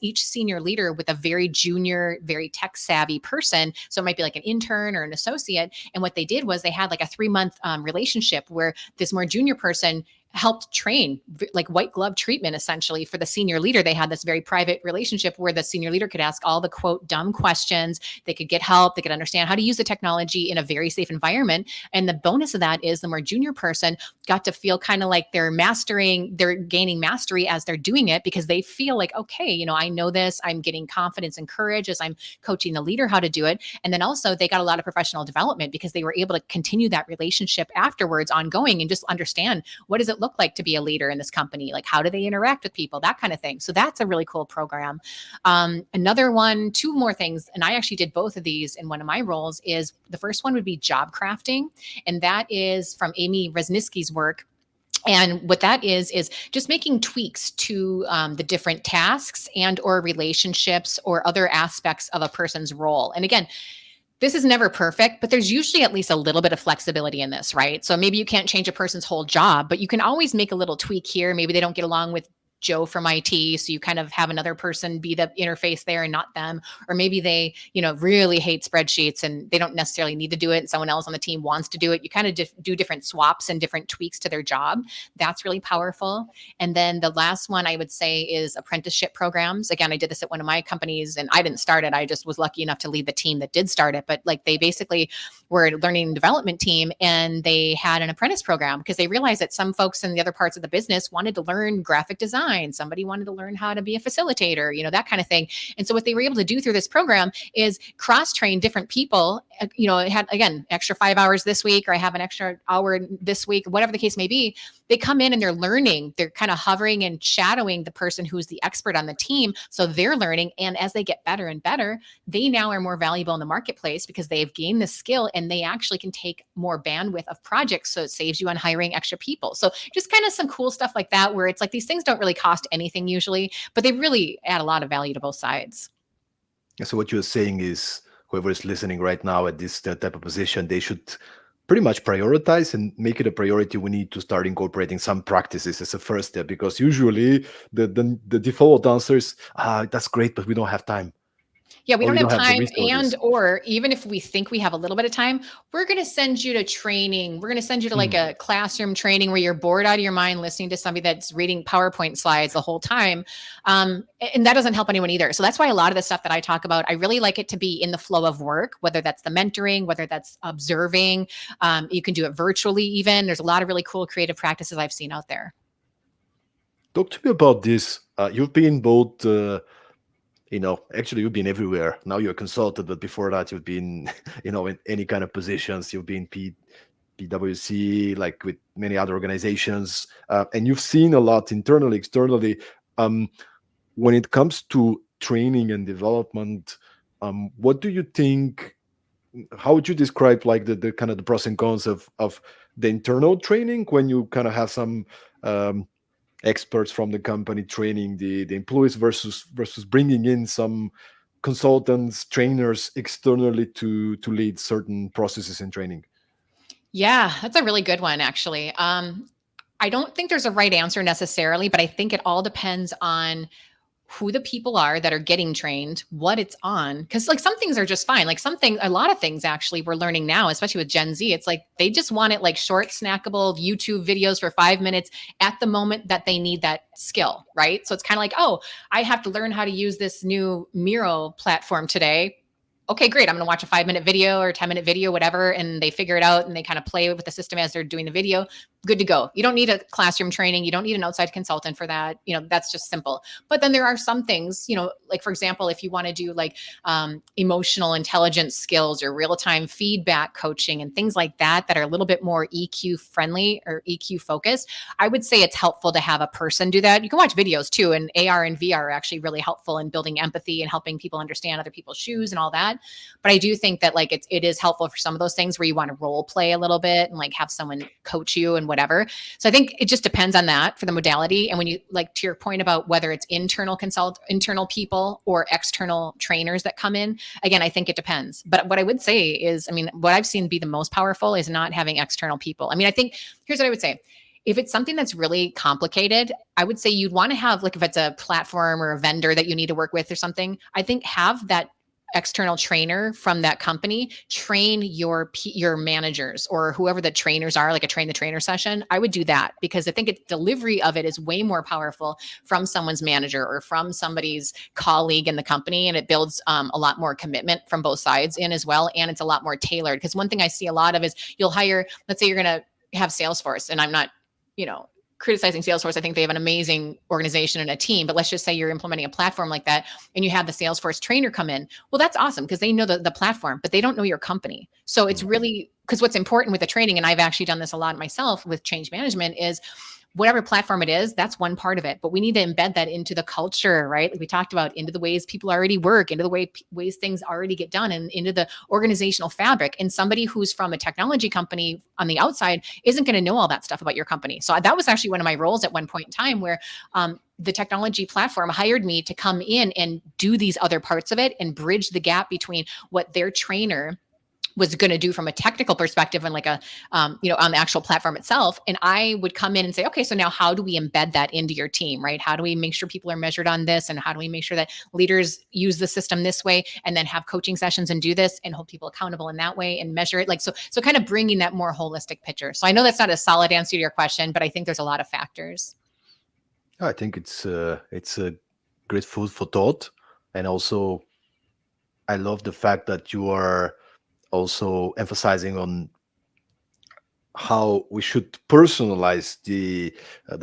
each senior leader with a very junior, very tech savvy person. So it might be like an intern or an associate. And what they did was they had like a 3-month relationship where this more junior person helped train, like white glove treatment, essentially, for the senior leader. They had this very private relationship where the senior leader could ask all the quote dumb questions. They could get help. They could understand how to use the technology in a very safe environment. And the bonus of that is the more junior person got to feel kind of like they're gaining mastery as they're doing it because they feel like, okay, I know this. I'm getting confidence and courage as I'm coaching the leader how to do it. And then also they got a lot of professional development because they were able to continue that relationship afterwards ongoing and just understand what does it look like to be a leader in this company? Like, how do they interact with people? That kind of thing. So that's a really cool program. Another one, 2 more things, and I actually did both of these in one of my roles, is the first one would be job crafting. And that is from Amy Resniski's work. And what that is just making tweaks to the different tasks and or relationships or other aspects of a person's role. And again, this is never perfect, but there's usually at least a little bit of flexibility in this, right? So maybe you can't change a person's whole job, but you can always make a little tweak here. Maybe they don't get along with Joe from IT. So you kind of have another person be the interface there and not them. Or maybe they, really hate spreadsheets and they don't necessarily need to do it, and someone else on the team wants to do it. You kind of do different swaps and different tweaks to their job. That's really powerful. And then the last one I would say is apprenticeship programs. Again, I did this at one of my companies and I didn't start it. I just was lucky enough to lead the team that did start it. But like they basically were a learning and development team and they had an apprentice program because they realized that some folks in the other parts of the business wanted to learn graphic design. Somebody wanted to learn how to be a facilitator, that kind of thing. And so what they were able to do through this program is cross-train different people. It had, again, extra 5 hours this week, or I have an extra hour this week, whatever the case may be. They come in and they're learning. They're kind of hovering and shadowing the person who's the expert on the team. So they're learning. And as they get better and better, they now are more valuable in the marketplace because they've gained the skill and they actually can take more bandwidth of projects. So it saves you on hiring extra people. So just kind of some cool stuff like that, where it's like these things don't really cost anything usually, but they really add a lot of value to both sides. So what you're saying is whoever is listening right now at this type of position, they should pretty much prioritize and make it a priority. We need to start incorporating some practices as a first step, because usually the default answer is, that's great, but we don't have time. Yeah, we Or don't we have don't have the time, resources. or even if we think we have a little bit of time, we're going to send you to training. We're going to send you to like a classroom training where you're bored out of your mind listening to somebody that's reading PowerPoint slides the whole time. And that doesn't help anyone either. So that's why a lot of the stuff that I talk about, I really like it to be in the flow of work, whether that's the mentoring, whether that's observing. You can do it virtually even. There's a lot of really cool creative practices I've seen out there. Talk to me about this. You've been both... actually, you've been everywhere. Now you're a consultant, but before that, you've been, in any kind of positions. You've been PwC, like with many other organizations, and you've seen a lot internally, externally. When it comes to training and development, what do you think? How would you describe like the kind of the pros and cons of the internal training when you kind of have some experts from the company training the employees versus bringing in some consultants, trainers externally to lead certain processes in training? Yeah, that's a really good one, actually. I don't think there's a right answer necessarily, but I think it all depends on who the people are that are getting trained, what it's on. Cause like some things are just fine. Like a lot of things actually we're learning now, especially with Gen Z, it's like they just want it like short, snackable YouTube videos for 5 minutes at the moment that they need that skill, right? So it's kind of like, oh, I have to learn how to use this new Miro platform today. Okay, great. I'm going to watch a 5-minute video or 10-minute video, whatever. And they figure it out and they kind of play with the system as they're doing the video. Good to go. You don't need a classroom training. You don't need an outside consultant for that. That's just simple. But then there are some things, like for example, if you want to do like emotional intelligence skills or real-time feedback coaching and things like that, that are a little bit more EQ friendly or EQ focused, I would say it's helpful to have a person do that. You can watch videos too. And AR and VR are actually really helpful in building empathy and helping people understand other people's shoes and all that. But I do think that like it is helpful for some of those things where you want to role play a little bit and like have someone coach you and whatever. So I think it just depends on that for the modality. And when you like to your point about whether it's internal people or external trainers that come in, again, I think it depends. But what I would say is, what I've seen be the most powerful is not having external people. I think here's what I would say. If it's something that's really complicated, I would say you'd want to have, like if it's a platform or a vendor that you need to work with or something, I think have that external trainer from that company train your managers or whoever the trainers are, like a train the trainer session. I would do that because I think delivery of it is way more powerful from someone's manager or from somebody's colleague in the company. And it builds a lot more commitment from both sides in as well. And it's a lot more tailored, because one thing I see a lot of is you'll hire, let's say you're going to have Salesforce, and I'm not, criticizing Salesforce. I think they have an amazing organization and a team, but let's just say you're implementing a platform like that and you have the Salesforce trainer come in. Well, that's awesome because they know the platform, but they don't know your company. So it's really, because what's important with the training, and I've actually done this a lot myself with change management, is whatever platform it is, that's one part of it. But we need to embed that into the culture, right? Like we talked about, into the ways people already work, into the ways things already get done, and into the organizational fabric. And somebody who's from a technology company on the outside isn't going to know all that stuff about your company. So that was actually one of my roles at one point in time where the technology platform hired me to come in and do these other parts of it and bridge the gap between what their trainer was going to do from a technical perspective and like a, on the actual platform itself. And I would come in and say, okay, so now how do we embed that into your team, right? How do we make sure people are measured on this? And how do we make sure that leaders use the system this way and then have coaching sessions and do this and hold people accountable in that way and measure it? Like, so kind of bringing that more holistic picture. So I know that's not a solid answer to your question, but I think there's a lot of factors. I think it's a great food for thought, and also I love the fact that you are also emphasizing on how we should personalize the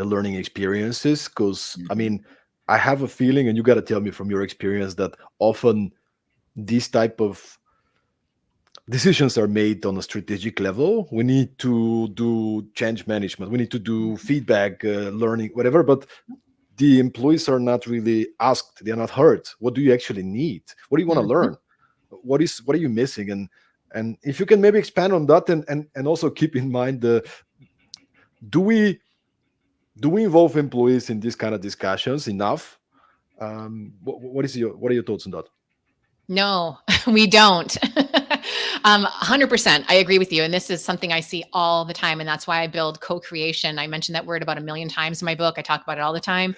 learning experiences. Because I Mhm. mean, I have a feeling, and you got to tell me from your experience, that often these type of decisions are made on a strategic level. We need to do change management, we need to do Mhm. feedback, learning, whatever, but the employees are not really asked, they are not heard. What do you actually need? What do you want to Mhm. learn? What are you missing? And if you can maybe expand on that, and also keep in mind the, do we involve employees in these kind of discussions enough? What are your thoughts on that? No, we don't. 100%. I agree with you. And this is something I see all the time. And that's why I build co creation. I mentioned that word about a million times in my book. I talk about it all the time.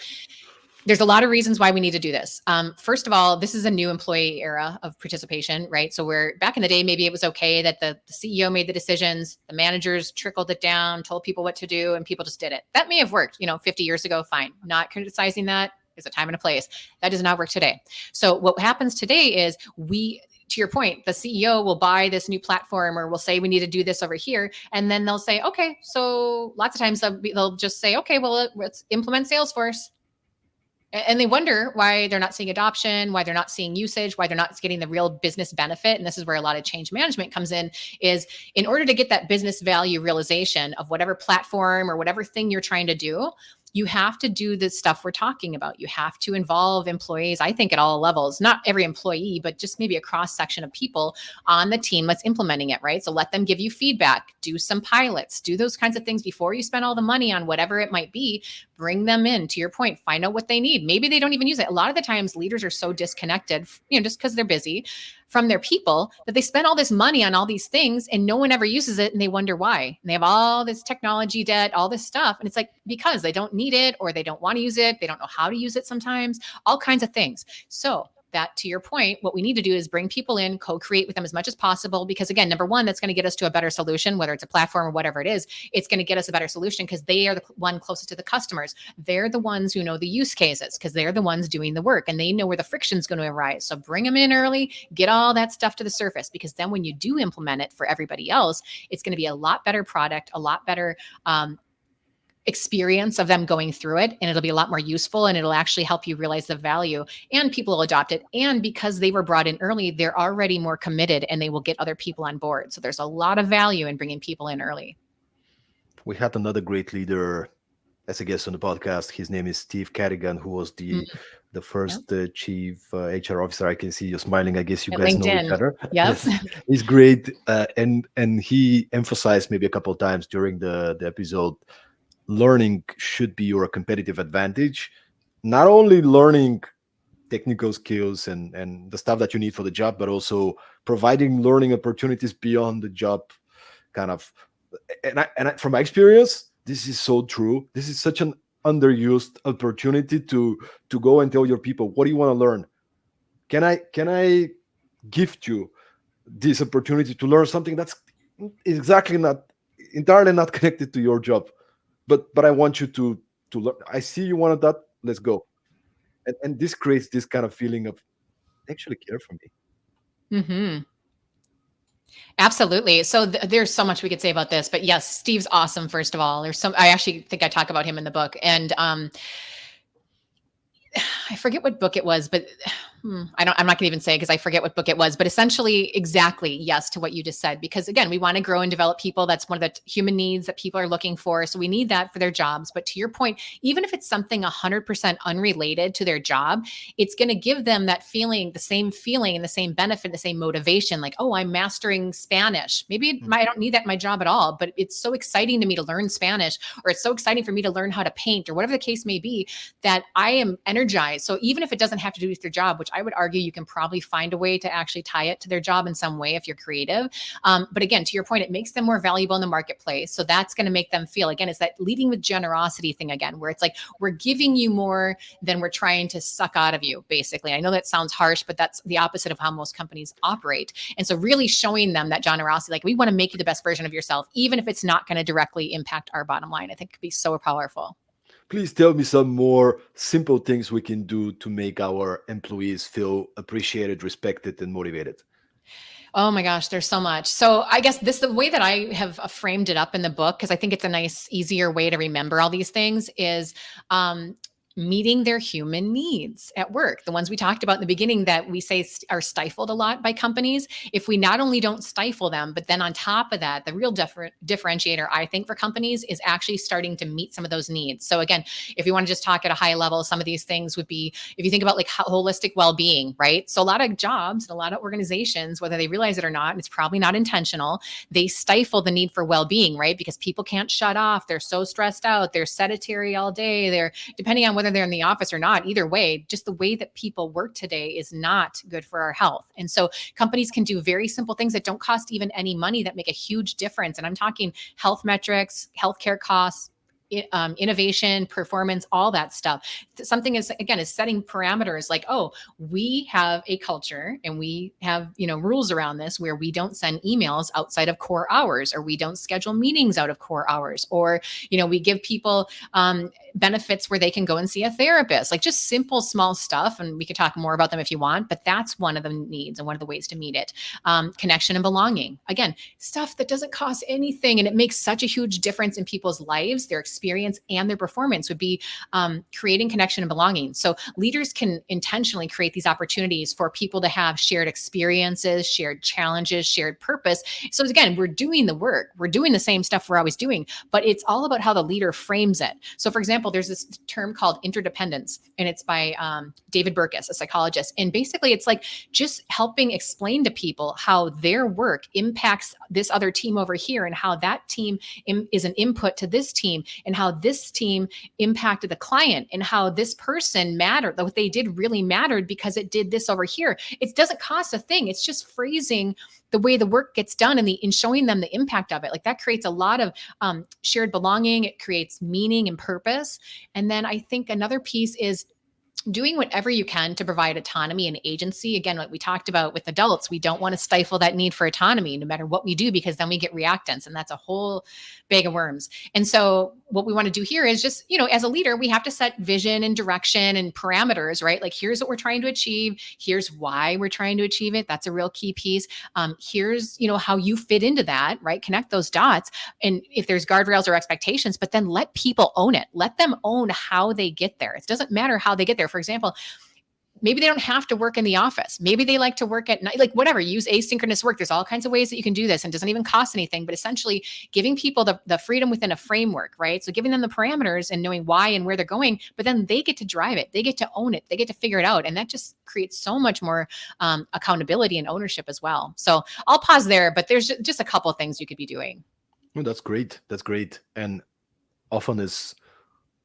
There's a lot of reasons why we need to do this. First of all, this is a new employee era of participation, right? So where back in the day, maybe it was okay that the CEO made the decisions, the managers trickled it down, told people what to do, and people just did it. That may have worked, 50 years ago, fine. Not criticizing that. There's a time and a place. That does not work today. So what happens today is to your point, the CEO will buy this new platform or will say, we need to do this over here. And then they'll say, okay, so lots of times they'll just say, okay, well, let's implement Salesforce, and they wonder why they're not seeing adoption, why they're not seeing usage, why they're not getting the real business benefit. And this is where a lot of change management comes in, in order to get that business value realization of whatever platform or whatever thing you're trying to do, you have to do the stuff we're talking about. You have to involve employees, I think, at all levels, not every employee, but just maybe a cross section of people on the team that's implementing it, right? So let them give you feedback, do some pilots, do those kinds of things before you spend all the money on whatever it might be. Bring them in, to your point, find out what they need. Maybe they don't even use it. A lot of the times leaders are so disconnected, just because they're busy, from their people, that they spend all this money on all these things and no one ever uses it, and they wonder why. And they have all this technology debt, all this stuff. And it's like, because they don't need it, or they don't want to use it. They don't know how to use it sometimes, all kinds of things. So that, to your point, what we need to do is bring people in, co-create with them as much as possible. Because again, number one, that's going to get us to a better solution, whether it's a platform or whatever it is. It's going to get us a better solution because they are the one closest to the customers. They're the ones who know the use cases because they're the ones doing the work and they know where the friction is going to arise. So bring them in early, get all that stuff to the surface, because then when you do implement it for everybody else, it's going to be a lot better product, a lot better experience of them going through it, and it'll be a lot more useful, and it'll actually help you realize the value, and people will adopt it. And because they were brought in early, they're already more committed and they will get other people on board. So there's a lot of value in bringing people in early. We had another great leader as a guest on the podcast. His name is Steve Cadigan, who was Mm, the yep. first chief HR officer. I can see you smiling. I guess you At guys know each LinkedIn. other. Yep. Yes, he's great, and he emphasized maybe a couple of times during the episode, learning should be your competitive advantage. Not only learning technical skills and the stuff that you need for the job, but also providing learning opportunities beyond the job, kind of. From my experience, this is so true. This is such an underused opportunity to go and tell your people, what do you want to learn? Can I gift you this opportunity to learn something that's exactly not entirely not connected to your job, but I want you to learn. I see you wanted that. Let's go. And this creates this kind of feeling of, they actually care for me. Hmm. Absolutely. So there's so much we could say about this, but yes, Steve's awesome. First of all, I actually think I talk about him in the book, and I forget what book it was, but I'm not going to even say because I forget what book it was, but essentially exactly yes to what you just said. Because again, we want to grow and develop people. That's one of the human needs that people are looking for. So we need that for their jobs. But to your point, even if it's something 100% unrelated to their job, it's going to give them that feeling and the same benefit, the same motivation. Like, oh, I'm mastering Spanish. Maybe I don't need that in my job at all, but it's so exciting to me to learn Spanish, or it's so exciting for me to learn how to paint, or whatever the case may be, that I am energized. So even if it doesn't have to do with your job, which I would argue you can probably find a way to actually tie it to their job in some way if you're creative. But again, to your point, it makes them more valuable in the marketplace. So that's going to make them feel, again, it's that leading with generosity thing again, where it's like we're giving you more than we're trying to suck out of you, basically. I know that sounds harsh, but that's the opposite of how most companies operate. And so really showing them that generosity, like we want to make you the best version of yourself, even if it's not going to directly impact our bottom line, I think could be so powerful. Please tell me some more simple things we can do to make our employees feel appreciated, respected, and motivated. Oh my gosh, there's so much. So I guess this the way that I have framed it up in the book, because I think it's a nice, easier way to remember all these things is meeting their human needs at work. The ones we talked about in the beginning that we say are stifled a lot by companies. If we not only don't stifle them, but then on top of that, the real differentiator, I think, for companies is actually starting to meet some of those needs. So again, if you want to just talk at a high level, some of these things would be, if you think about like holistic well-being, right? So a lot of jobs and a lot of organizations, whether they realize it or not, and it's probably not intentional, they stifle the need for well-being, right? Because people can't shut off. They're so stressed out. They're sedentary all day. They're, depending on whether they're in the office or not, either way, just the way that people work today is not good for our health. And so companies can do very simple things that don't cost even any money that make a huge difference. And I'm talking health metrics, healthcare costs, innovation, performance, all that stuff. Something is, again, is setting parameters like, oh, we have a culture and we have, rules around this where we don't send emails outside of core hours, or we don't schedule meetings out of core hours, or, we give people benefits where they can go and see a therapist, like just simple, small stuff. And we could talk more about them if you want, but that's one of the needs and one of the ways to meet it. Connection and belonging. Again, stuff that doesn't cost anything. And it makes such a huge difference in people's lives, their experience and their performance would be creating connection and belonging. So leaders can intentionally create these opportunities for people to have shared experiences, shared challenges, shared purpose. So again, we're doing the work, we're doing the same stuff we're always doing, but it's all about how the leader frames it. So for example, there's this term called interdependence, and it's by David Burkus, a psychologist. And basically it's like just helping explain to people how their work impacts this other team over here, and how that team is an input to this team, and how this team impacted the client, and how this person mattered, what they did really mattered because it did this over here. It doesn't cost a thing. It's just phrasing the way the work gets done and showing them the impact of it. Like that creates a lot of shared belonging. It creates meaning and purpose. And then I think another piece is doing whatever you can to provide autonomy and agency. Again, like we talked about with adults, we don't want to stifle that need for autonomy no matter what we do, because then we get reactance, and that's a whole bag of worms. And so what we want to do here is just, as a leader, we have to set vision and direction and parameters, right? Like, here's what we're trying to achieve. Here's why we're trying to achieve it. That's a real key piece. Here's, how you fit into that, right? Connect those dots. And if there's guardrails or expectations, but then let people own it. Let them own how they get there. It doesn't matter how they get there. For example, maybe they don't have to work in the office. Maybe they like to work at night, like whatever, use asynchronous work. There's all kinds of ways that you can do this, and it doesn't even cost anything, but essentially giving people the freedom within a framework, right? So giving them the parameters and knowing why and where they're going, but then they get to drive it. They get to own it. They get to figure it out. And that just creates so much more accountability and ownership as well. So I'll pause there, but there's just a couple of things you could be doing. Oh, that's great. That's great. And often as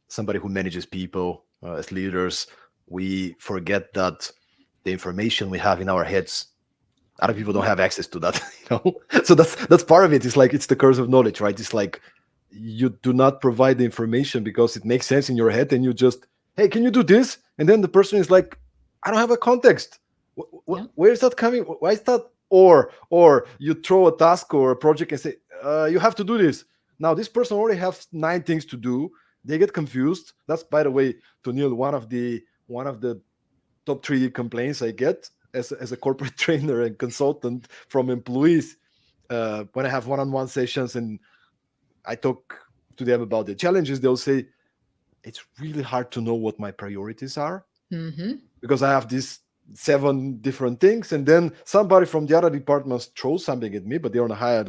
somebody who manages people, as leaders, we forget that the information we have in our heads, other people don't have access to that. So that's part of it. It's like, it's the curse of knowledge, right? It's like you do not provide the information because it makes sense in your head, and you just, hey, can you do this? And then the person is like, I don't have a context. Where is that coming? Why is that? Or you throw a task or a project and say, you have to do this. Now this person already has 9 things to do. They get confused. That's, by the way, Tonille, one of the top 3 complaints I get as a corporate trainer and consultant from employees when I have one-on-one sessions and I talk to them about the challenges. They'll say, it's really hard to know what my priorities are, because I have these 7 different things, and then somebody from the other departments throws something at me, but they're on a higher,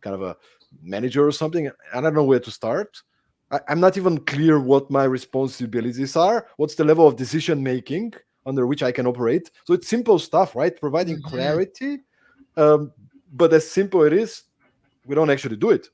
kind of a manager or something, and I don't know where to start. I'm not even clear what my responsibilities are. What's the level of decision making under which I can operate? So it's simple stuff, right? Providing clarity. But as simple it is, we don't actually do it.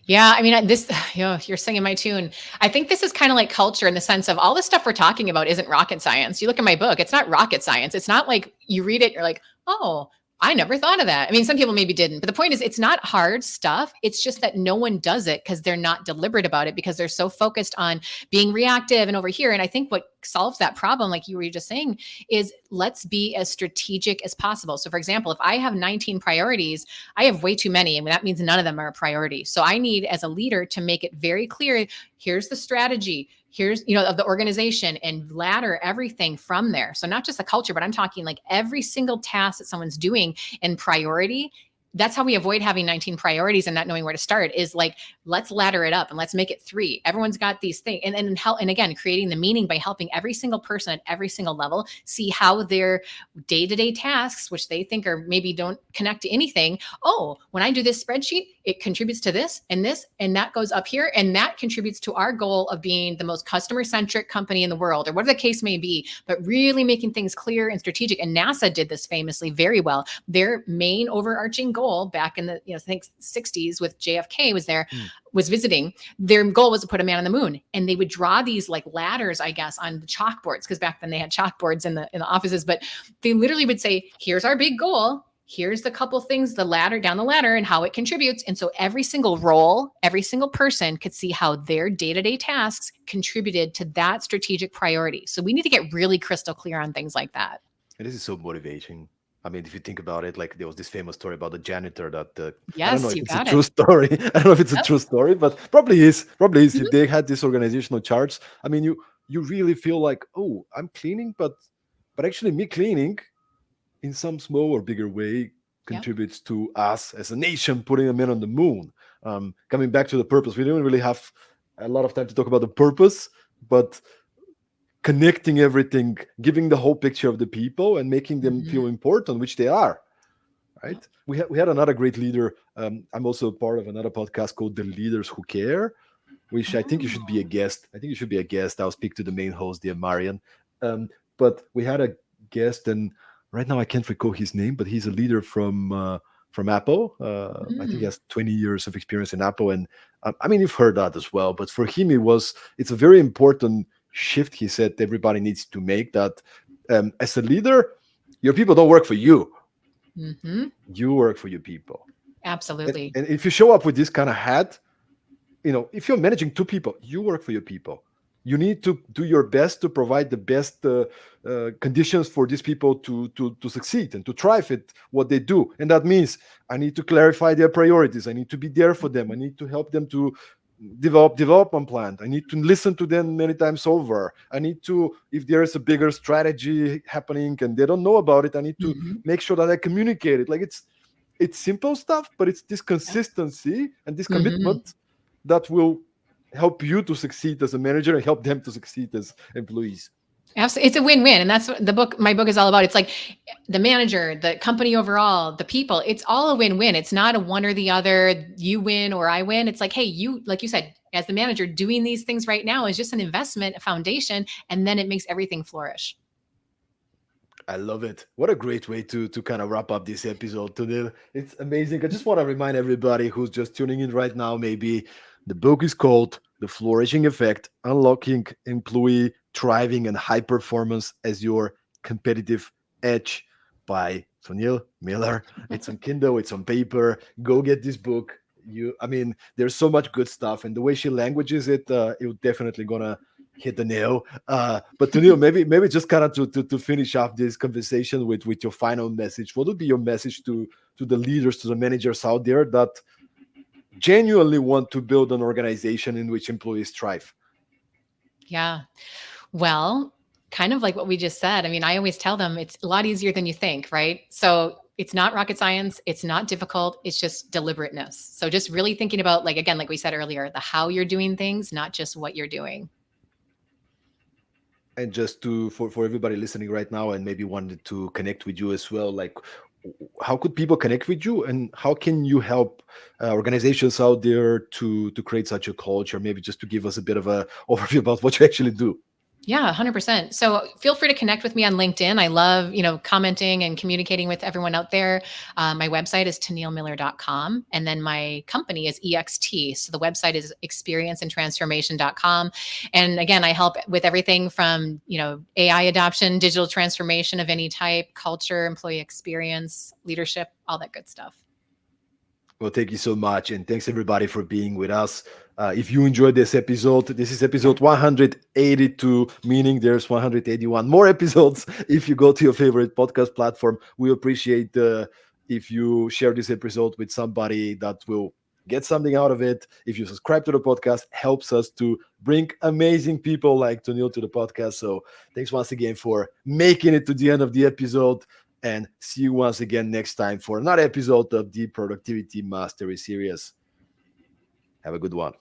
Yeah, I mean, this, you're singing my tune. I think this is kind of like culture in the sense of all the stuff we're talking about isn't rocket science. You look at my book, it's not rocket science. It's not like you read it, you're like, oh, I never thought of that. I mean, some people maybe didn't, but the point is, it's not hard stuff. It's just that no one does it because they're not deliberate about it because they're so focused on being reactive and over here. And I think what solves that problem, like you were just saying, is let's be as strategic as possible. So, for example, if I have 19 priorities, I have way too many, and that means none of them are a priority. So I need, as a leader, to make it very clear, here's the strategy, here's, of the organization, and ladder everything from there. So not just the culture, but I'm talking like every single task that someone's doing in priority. That's how we avoid having 19 priorities and not knowing where to start, is like, let's ladder it up and let's make it 3. Everyone's got these things. And help, and again, creating the meaning by helping every single person at every single level see how their day-to-day tasks, which they think are maybe don't connect to anything. Oh, when I do this spreadsheet, it contributes to this, and that goes up here. And that contributes to our goal of being the most customer-centric company in the world, or whatever the case may be, but really making things clear and strategic. And NASA did this famously very well. Their main overarching goal back in the, I think 60s with JFK was there, was visiting, their goal was to put a man on the moon. And they would draw these like ladders, I guess, on the chalkboards, because back then they had chalkboards in the offices, but they literally would say, here's our big goal. Here's the couple things, the ladder, down the ladder, and how it contributes. And so every single role, every single person could see how their day-to-day tasks contributed to that strategic priority. So we need to get really crystal clear on things like that. And this is so motivating. I mean, if you think about it, like there was this famous story about the janitor that I don't know Yes, if you it's a got true it. story. I don't know if it's a Yep. true story, but probably is. Probably is. If Mhm. they had this organizational charts, I mean, you really feel like, oh, I'm cleaning, but actually, me cleaning in some small or bigger way Yep. contributes to us as a nation putting a man on the moon. Coming back to the purpose, we don't really have a lot of time to talk about the purpose, but connecting everything, giving the whole picture of the people and making them Mhm. feel important, which they are. Yep. Right? We had another great leader. I'm also part of another podcast called The Leaders Who Care, which I think you should be a Oh. guest. I think you should be a guest. I'll speak to the main host, dear Marian. But we had a guest, and right now I can't recall his name, but he's a leader from Apple. I think he Mm. has 20 years of experience in Apple, and I mean you've heard that as well. But for him, it's a very important shift. He said everybody needs to make that. As a leader, your people don't work for you; Mhm. you work for your people. And, Absolutely. and if you show up with this kind of hat, if you're managing 2 people, you work for your people. You need to do your best to provide the best conditions for these people to succeed and to thrive at what they do. And that means I need to clarify their priorities. I need to be there for them. I need to help them to development plan. I need to listen to them many times over. I need to, if there's a bigger strategy happening and they don't know about it, I need to Mhm. make sure that I communicate it. Like it's simple stuff, but it's this Yep. consistency and this Mhm. commitment that will help you to succeed as a manager and help them to succeed as employees. Absolutely. It's a win-win. And that's what my book is all about. It's like the manager, the company overall, the people, it's all a win-win. It's not a one or the other, you win or I win. It's like, hey, you, like you said, as the manager, doing these things right now is just an investment, a foundation, and then it makes everything flourish. I love it. What a great way to kind of wrap up this episode today. It's amazing. I just want to remind everybody who's just tuning in right now, maybe the book is called The Flourishing Effect: Unlocking Employee Thriving and High Performance as Your Competitive Edge by Tonille Miller. It's on Kindle, it's on paper. Go get this book. I mean, there's so much good stuff, and the way she languages it, you're definitely gonna hit the nail. But Tunil, maybe just kind of to finish off this conversation with your final message. What would be your message to the leaders, to the managers out there that genuinely want to build an organization in which employees thrive? Yeah. Well, kind of like what we just said. I mean, I always tell them it's a lot easier than you think, right? So it's not rocket science. It's not difficult. It's just deliberateness. So just really thinking about, like, again, like we said earlier, the how you're doing things, not just what you're doing. And just for everybody listening right now and maybe wanted to connect with you as well, like how could people connect with you and how can you help organizations out there to create such a culture? Maybe just to give us a bit of a overview about what you actually do. Yeah, 100%. So feel free to connect with me on LinkedIn. I love, commenting and communicating with everyone out there. My website is tonillemiller.com. And then my company is EXT. So the website is experienceandtransformation.com. And again, I help with everything from, AI adoption, digital transformation of any type, culture, employee experience, leadership, all that good stuff. Well, thank you so much. And thanks everybody for being with us. If you enjoyed this episode, this is episode 182, meaning there's 181 more episodes. If you go to your favorite podcast platform, we appreciate if you share this episode with somebody that will get something out of it. If you subscribe to the podcast, helps us to bring amazing people like Tonille to the podcast. So thanks once again for making it to the end of the episode. And see you once again next time for another episode of the Productivity Mastery Series. Have a good one.